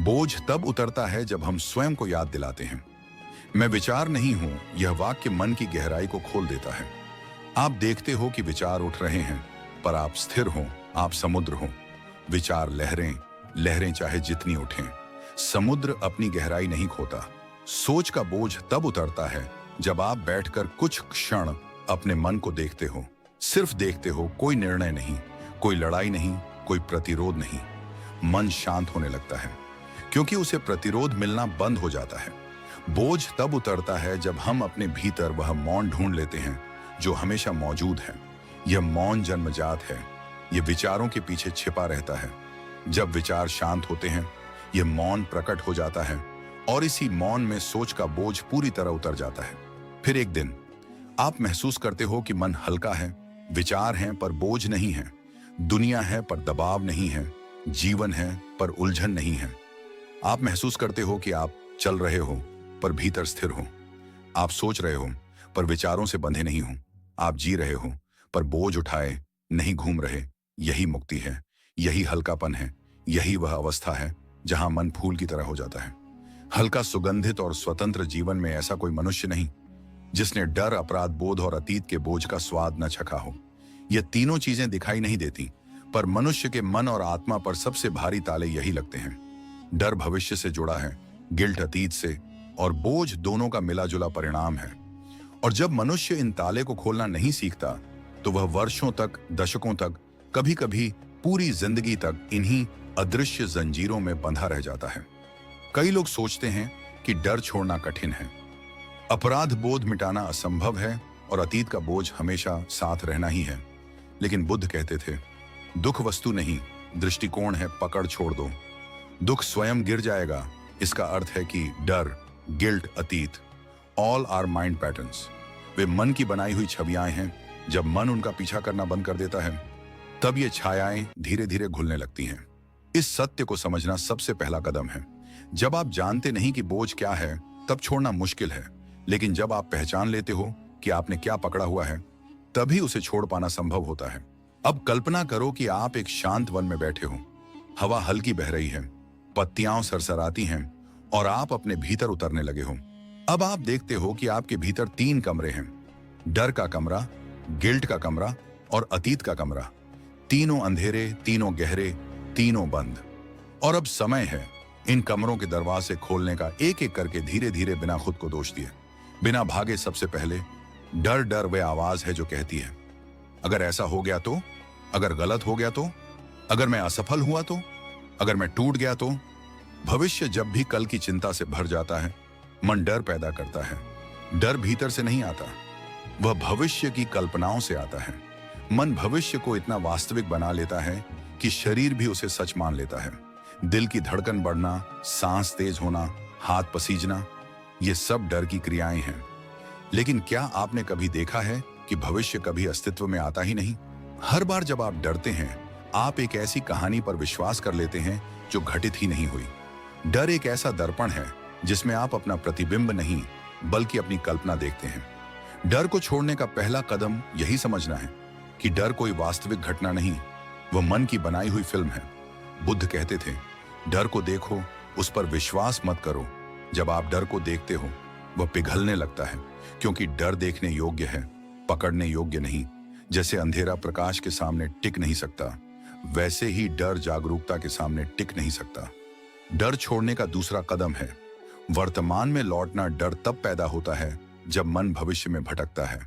बोझ तब उतरता है जब हम स्वयं को याद दिलाते हैं मैं विचार नहीं हूं। यह वाक्य मन की गहराई को खोल देता है। आप देखते हो कि विचार उठ रहे हैं, पर आप स्थिर हो, आप समुद्र हो। विचार लहरें, लहरें चाहे जितनी उठें, समुद्र अपनी गहराई नहीं खोता। सोच का बोझ तब उतरता है जब आप बैठकर कुछ क्षण अपने मन को देखते हो, सिर्फ देखते हो। कोई निर्णय नहीं, कोई लड़ाई नहीं, कोई प्रतिरोध नहीं। मन शांत होने लगता है, क्योंकि उसे प्रतिरोध मिलना बंद हो जाता है। बोझ तब उतरता है जब हम अपने भीतर वह मौन ढूंढ लेते हैं जो हमेशा मौजूद है। यह मौन जन्मजात है, यह विचारों के पीछे छिपा रहता है। जब विचार शांत होते हैं, यह मौन प्रकट हो जाता है और इसी मौन में सोच का बोझ पूरी तरह उतर जाता है। फिर एक दिन आप महसूस करते हो कि मन हल्का है, विचार हैं पर बोझ नहीं है, दुनिया है पर दबाव नहीं है, जीवन है पर उलझन नहीं है। आप महसूस करते हो कि आप चल रहे हो पर भीतर स्थिर हो। आप सोच रहे हो पर विचारों से बंधे नहीं हो। आप जी रहे हो पर बोझ उठाए नहीं घूम रहे। यही मुक्ति है, यही हल्कापन है, यही वह अवस्था है जहां मन फूल की तरह हो जाता है। हल्का, सुगंधित और स्वतंत्र जीवन में ऐसा कोई मनुष्य नहीं जिसने डर, अपराध बोध और अतीत के बोझ का स्वाद न चखा हो। ये तीनों चीजें दिखाई नहीं देती, पर मनुष्य के मन और आत्मा पर सबसे भारी ताले यही लगते हैं। डर भविष्य से जुड़ा है, गिल्ट अतीत से, और बोझ दोनों का मिला जुला परिणाम है। और जब मनुष्य इन ताले को खोलना नहीं सीखता तो वह वर्षों तक, दशकों तक, कभी कभी पूरी जिंदगी तक इन्हीं अदृश्य जंजीरों में बंधा रह जाता है। कई लोग सोचते हैं कि डर छोड़ना कठिन है, अपराध बोध मिटाना असंभव है और अतीत का बोझ हमेशा साथ रहना ही है। लेकिन बुद्ध कहते थे, दुख वस्तु नहीं, दृष्टिकोण है, पकड़ छोड़ दो। दुख स्वयं गिर जाएगा। इसका अर्थ है कि डर, गिल्ट, अतीत, ऑल आर माइंड पैटर्न्स। वे मन की बनाई हुई छवियां हैं। जब मन उनका पीछा करना बंद कर देता है, तब ये छायाएं धीरे धीरे घुलने लगती हैं। इस सत्य को समझना सबसे पहला कदम है। जब आप जानते नहीं कि बोझ क्या है, तब छोड़ना मुश्किल है। लेकिन जब आप पहचान लेते हो कि आपने क्या पकड़ा हुआ है, तभी उसे छोड़ पाना संभव होता है। अब कल्पना करो कि आप एक शांत वन में बैठे हो। हवा हल्की बह रही है, पत्तियां सरसराती हैं और आप अपने भीतर उतरने लगे हो। अब आप देखते हो कि आपके भीतर 3 कमरे हैं, डर का कमरा, गिल्ट का कमरा और अतीत का कमरा। तीनों अंधेरे, तीनों गहरे, तीनों बंद। और अब समय है इन कमरों के दरवाजे खोलने का, एक एक करके, धीरे धीरे, बिना खुद को दोष दिए, बिना भागे। सबसे पहले डर, डर वह आवाज है जो कहती है अगर ऐसा हो गया तो, अगर गलत हो गया तो, अगर मैं असफल हुआ तो, अगर मैं टूट गया तो। भविष्य जब भी कल की चिंता से भर जाता है, मन डर पैदा करता है। डर भीतर से नहीं आता, वह भविष्य की कल्पनाओं से आता है। मन भविष्य को इतना वास्तविक बना लेता है कि शरीर भी उसे सच मान लेता है। दिल की धड़कन बढ़ना, सांस तेज होना, हाथ पसीजना, ये सब डर की क्रियाएं हैं। लेकिन क्या आपने कभी देखा है कि भविष्य कभी अस्तित्व में आता ही नहीं? हर बार जब आप डरते हैं, आप एक ऐसी कहानी पर विश्वास कर लेते हैं जो घटित ही नहीं हुई। डर एक ऐसा दर्पण है जिसमें आप अपना प्रतिबिंब नहीं बल्कि अपनी कल्पना देखते हैं। डर को छोड़ने का पहला कदम यही समझना है कि डर कोई वास्तविक घटना नहीं, वह मन की बनाई हुई फिल्म है। बुद्ध कहते थे, डर को देखो, उस पर विश्वास मत करो। जब आप डर को देखते हो, वह पिघलने लगता है, क्योंकि डर देखने योग्य है, पकड़ने योग्य नहीं। जैसे अंधेरा प्रकाश के सामने टिक नहीं सकता, वैसे ही डर जागरूकता के सामने टिक नहीं सकता। डर छोड़ने का दूसरा कदम है वर्तमान में लौटना। डर तब पैदा होता है जब मन भविष्य में भटकता है।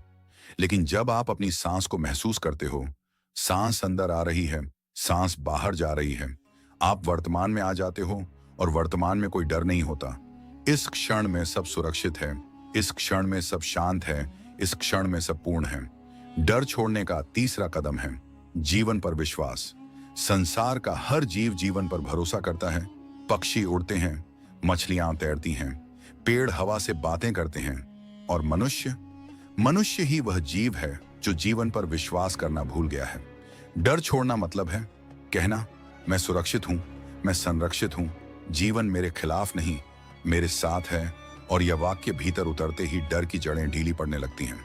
लेकिन जब आप अपनी सांस को महसूस करते हो, सांस अंदर आ रही है, सांस बाहर जा रही है, आप वर्तमान में आ जाते हो और वर्तमान में कोई डर नहीं होता। इस क्षण में सब सुरक्षित है, इस क्षण में सब शांत है, इस क्षण में सब पूर्ण है। डर छोड़ने का तीसरा कदम है जीवन पर विश्वास। संसार का हर जीव जीवन पर भरोसा करता है। पक्षी उड़ते हैं, मछलियां तैरती हैं, पेड़ हवा से बातें करते हैं, और मनुष्य ही वह जीव है जो जीवन पर विश्वास करना भूल गया है। डर छोड़ना मतलब है कहना, मैं सुरक्षित हूं, मैं संरक्षित हूं, जीवन मेरे खिलाफ नहीं, मेरे साथ है। और यह वाक्य भीतर उतरते ही डर की जड़ें ढीली पड़ने लगती हैं।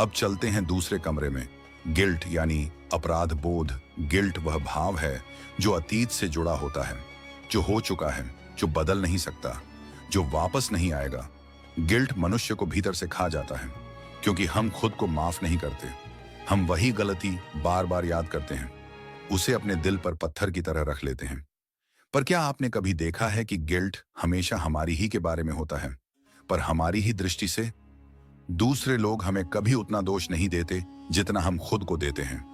अब चलते हैं दूसरे कमरे में। गिल्ट यानी अपराध बोध। गिल्ट वह भाव है जो अतीत से जुड़ा होता है, जो हो चुका है, जो बदल नहीं सकता, जो वापस नहीं आएगा। गिल्ट मनुष्य को भीतर से खा जाता है, क्योंकि हम खुद को माफ नहीं करते। हम वही गलती बार बार याद करते हैं, उसे अपने दिल पर पत्थर की तरह रख लेते हैं। पर क्या आपने कभी देखा है कि गिल्ट हमेशा हमारी ही के बारे में होता है, पर हमारी ही दृष्टि से? दूसरे लोग हमें कभी उतना दोष नहीं देते जितना हम खुद को देते हैं।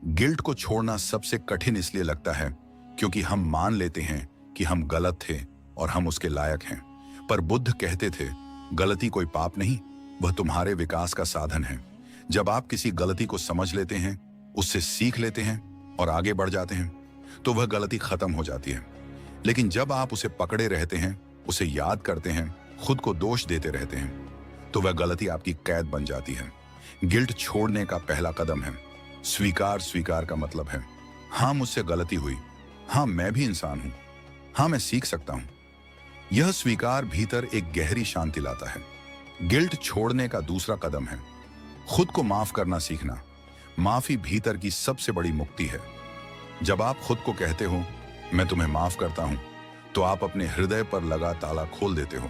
गिल्ट को छोड़ना सबसे कठिन इसलिए लगता है क्योंकि हम मान लेते हैं कि हम गलत थे और हम उसके लायक हैं। पर बुद्ध कहते थे, गलती कोई पाप नहीं, वह तुम्हारे विकास का साधन है। जब आप किसी गलती को समझ लेते हैं, उससे सीख लेते हैं और आगे बढ़ जाते हैं, तो वह गलती खत्म हो जाती है। लेकिन जब आप उसे पकड़े रहते हैं, उसे याद करते हैं, खुद को दोष देते रहते हैं, तो वह गलती आपकी कैद बन जाती है। गिल्ट छोड़ने का पहला कदम है स्वीकार। स्वीकार का मतलब है, हाँ मुझसे गलती हुई, हाँ मैं भी इंसान हूं, हाँ मैं सीख सकता हूं। यह स्वीकार भीतर एक गहरी शांति लाता है। गिल्ट छोड़ने का दूसरा कदम है खुद को माफ करना सीखना। माफी भीतर की सबसे बड़ी मुक्ति है। जब आप खुद को कहते हो, मैं तुम्हें माफ करता हूं, तो आप अपने हृदय पर लगा ताला खोल देते हो।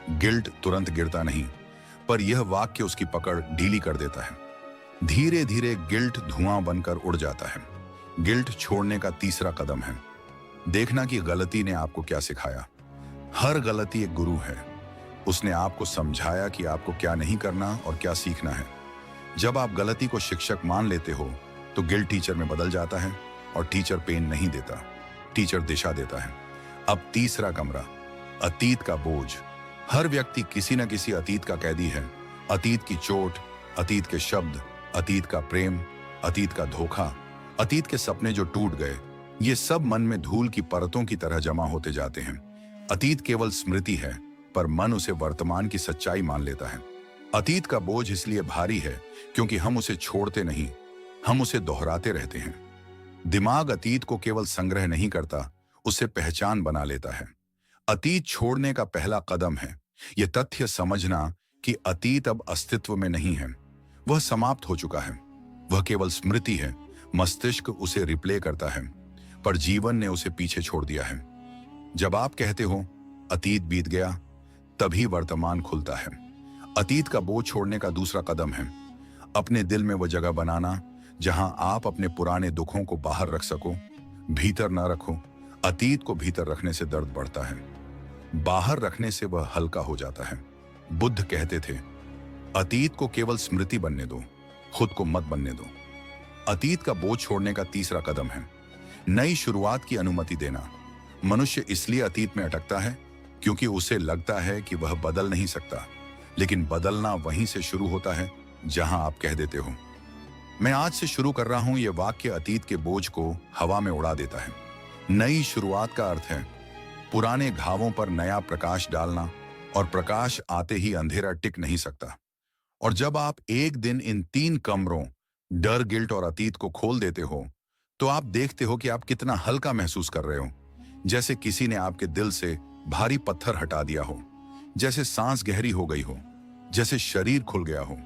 गिल्ट तुरंत गिरता नहीं, पर यह वाक्य उसकी पकड़ ढीली कर देता है। धीरे धीरे गिल्ट धुआं बनकर उड़ जाता है। गिल्ट छोड़ने का तीसरा कदम है देखना कि गलती ने आपको क्या सिखाया। हर गलती एक गुरु है, उसने आपको समझाया कि आपको क्या नहीं करना और क्या सीखना है। जब आप गलती को शिक्षक मान लेते हो, तो गिल्ट टीचर में बदल जाता है, और टीचर पेन नहीं देता, टीचर दिशा देता है। अब तीसरा कमरा, अतीत का बोझ। हर व्यक्ति किसी न किसी अतीत का कैदी है। अतीत की चोट, अतीत के शब्द, अतीत का प्रेम, अतीत का धोखा, अतीत के सपने जो टूट गए, ये सब मन में धूल की परतों की तरह जमा होते जाते हैं। अतीत केवल स्मृति है, पर मन उसे वर्तमान की सच्चाई मान लेता है। अतीत का बोझ इसलिए भारी है क्योंकि हम उसे छोड़ते नहीं, हम उसे दोहराते रहते हैं। दिमाग अतीत को केवल संग्रह नहीं करता, उसे पहचान बना लेता है। अतीत छोड़ने का पहला कदम है यह तथ्य समझना कि अतीत अब अस्तित्व में नहीं है, वह समाप्त हो चुका है, वह केवल स्मृति है। मस्तिष्क उसे रिप्ले करता है, पर जीवन ने उसे पीछे छोड़ दिया है। जब आप कहते हो अतीत बीत गया, तभी वर्तमान खुलता है। अतीत का बोझ छोड़ने का दूसरा कदम है अपने दिल में वह जगह बनाना जहां आप अपने पुराने दुखों को बाहर रख सको, भीतर ना रखो। अतीत को भीतर रखने से दर्द बढ़ता है, बाहर रखने से वह हल्का हो जाता है। बुद्ध कहते थे, अतीत को केवल स्मृति बनने दो, खुद को मत बनने दो। अतीत का बोझ छोड़ने का तीसरा कदम है नई शुरुआत की अनुमति देना। मनुष्य इसलिए अतीत में अटकता है क्योंकि उसे लगता है कि वह बदल नहीं सकता, लेकिन बदलना वहीं से शुरू होता है जहां आप कह देते हो, मैं आज से शुरू कर रहा हूं। यह वाक्य अतीत के बोझ को हवा में उड़ा देता है। नई शुरुआत का अर्थ है पुराने घावों पर नया प्रकाश डालना, और प्रकाश आते ही अंधेरा टिक नहीं सकता। और जब आप एक दिन इन 3 कमरों, डर, गिल्ट और अतीत को खोल देते हो, तो आप देखते हो कि आप कितना हल्का महसूस कर रहे हो, जैसे किसी ने आपके दिल से भारी पत्थर हटा दिया हो, जैसे सांस गहरी हो गई हो, जैसे शरीर खुल गया हो,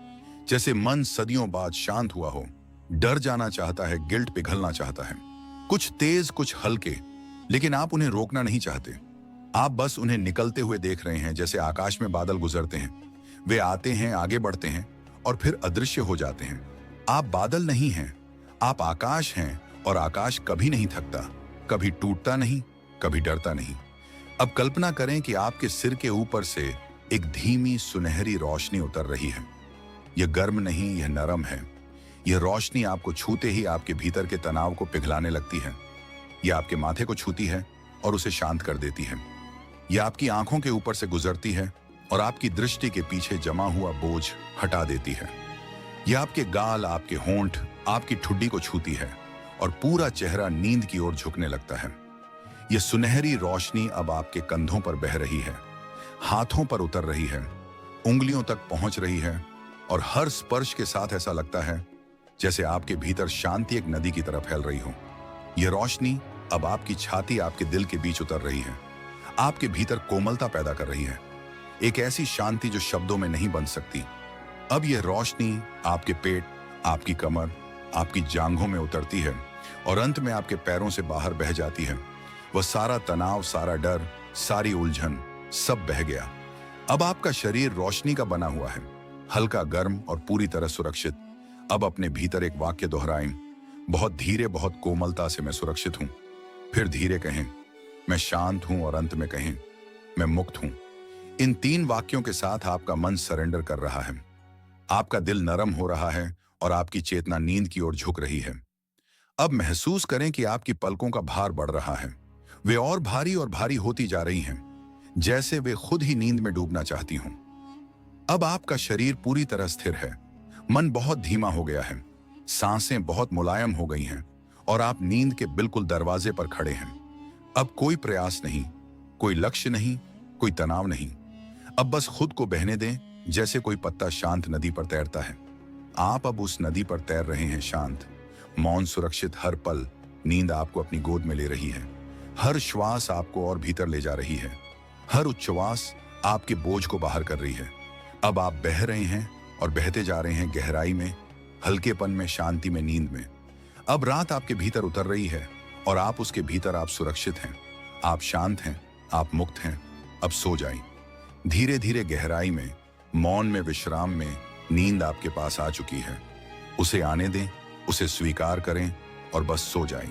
जैसे मन सदियों बाद शांत हुआ हो। डर जाना चाहता है, गिल्ट पिघलना चाहता है, कुछ तेज कुछ हल्के, लेकिन आप उन्हें रोकना नहीं चाहते। आप बस उन्हें निकलते हुए देख रहे हैं, जैसे आकाश में बादल गुजरते हैं। वे आते हैं, आगे बढ़ते हैं और फिर अदृश्य हो जाते हैं। आप बादल नहीं हैं, आप आकाश हैं, और आकाश कभी नहीं थकता, कभी टूटता नहीं, कभी डरता नहीं। अब कल्पना करें कि आपके सिर के ऊपर से एक धीमी सुनहरी रोशनी उतर रही है। यह गर्म नहीं, यह नरम है। यह रोशनी आपको छूते ही आपके भीतर के तनाव को पिघलाने लगती है। यह आपके माथे को छूती है और उसे शांत कर देती है। यह आपकी आंखों के ऊपर से गुजरती है और आपकी दृष्टि के पीछे जमा हुआ बोझ हटा देती है। यह आपके गाल, आपके होंठ, आपकी ठुड्डी को छूती है और पूरा चेहरा नींद की ओर झुकने लगता है। यह सुनहरी रोशनी अब आपके कंधों पर बह रही है, हाथों पर उतर रही है, उंगलियों तक पहुंच रही है, और हर स्पर्श के साथ ऐसा लगता है जैसे आपके भीतर शांति एक नदी की तरह फैल रही हो। यह रोशनी अब आपकी छाती, आपके दिल के बीच उतर रही है, आपके भीतर कोमलता पैदा कर रही है, एक ऐसी शांति जो शब्दों में नहीं बन सकती। अब यह रोशनी आपके पेट, आपकी कमर, आपकी जांघों में उतरती है और अंत में आपके पैरों से बाहर बह जाती है। वह सारा तनाव, सारा डर, सारी उलझन सब बह गया। अब आपका शरीर रोशनी का बना हुआ है, हल्का, गर्म और पूरी तरह सुरक्षित। अब अपने भीतर एक वाक्य दोहराएं, बहुत धीरे, बहुत कोमलता से, मैं सुरक्षित हूं। फिर धीरे कहें, मैं शांत हूं, और अंत में कहें, मैं मुक्त हूं। इन 3 वाक्यों के साथ आपका मन सरेंडर कर रहा है, आपका दिल नरम हो रहा है और आपकी चेतना नींद की ओर झुक रही है। अब महसूस करें कि आपकी पलकों का भार बढ़ रहा है। वे और भारी होती जा रही हैं, जैसे वे खुद ही नींद में डूबना चाहती हों। अब आपका शरीर पूरी तरह स्थिर है, मन बहुत धीमा हो गया है, सांसें बहुत मुलायम हो गई हैं और आप नींद के बिल्कुल दरवाजे पर खड़े हैं। अब कोई प्रयास नहीं, कोई लक्ष्य नहीं, कोई तनाव नहीं। अब बस खुद को बहने दें, जैसे कोई पत्ता शांत नदी पर तैरता है। आप अब उस नदी पर तैर रहे हैं, शांत, मौन, सुरक्षित। हर पल नींद आपको अपनी गोद में ले रही है, हर श्वास आपको और भीतर ले जा रही है, हर उच्छ्वास आपके बोझ को बाहर कर रही है। अब आप बह रहे हैं और बहते जा रहे हैं, गहराई में, हल्केपन में, शांति में, नींद में। अब रात आपके भीतर उतर रही है और आप उसके भीतर, आप सुरक्षित हैं, आप शांत हैं, आप मुक्त हैं। अब सो जाएं। धीरे धीरे गहराई में, मौन में, विश्राम में नींद आपके पास आ चुकी है। उसे आने दें, उसे स्वीकार करें और बस सो जाएं।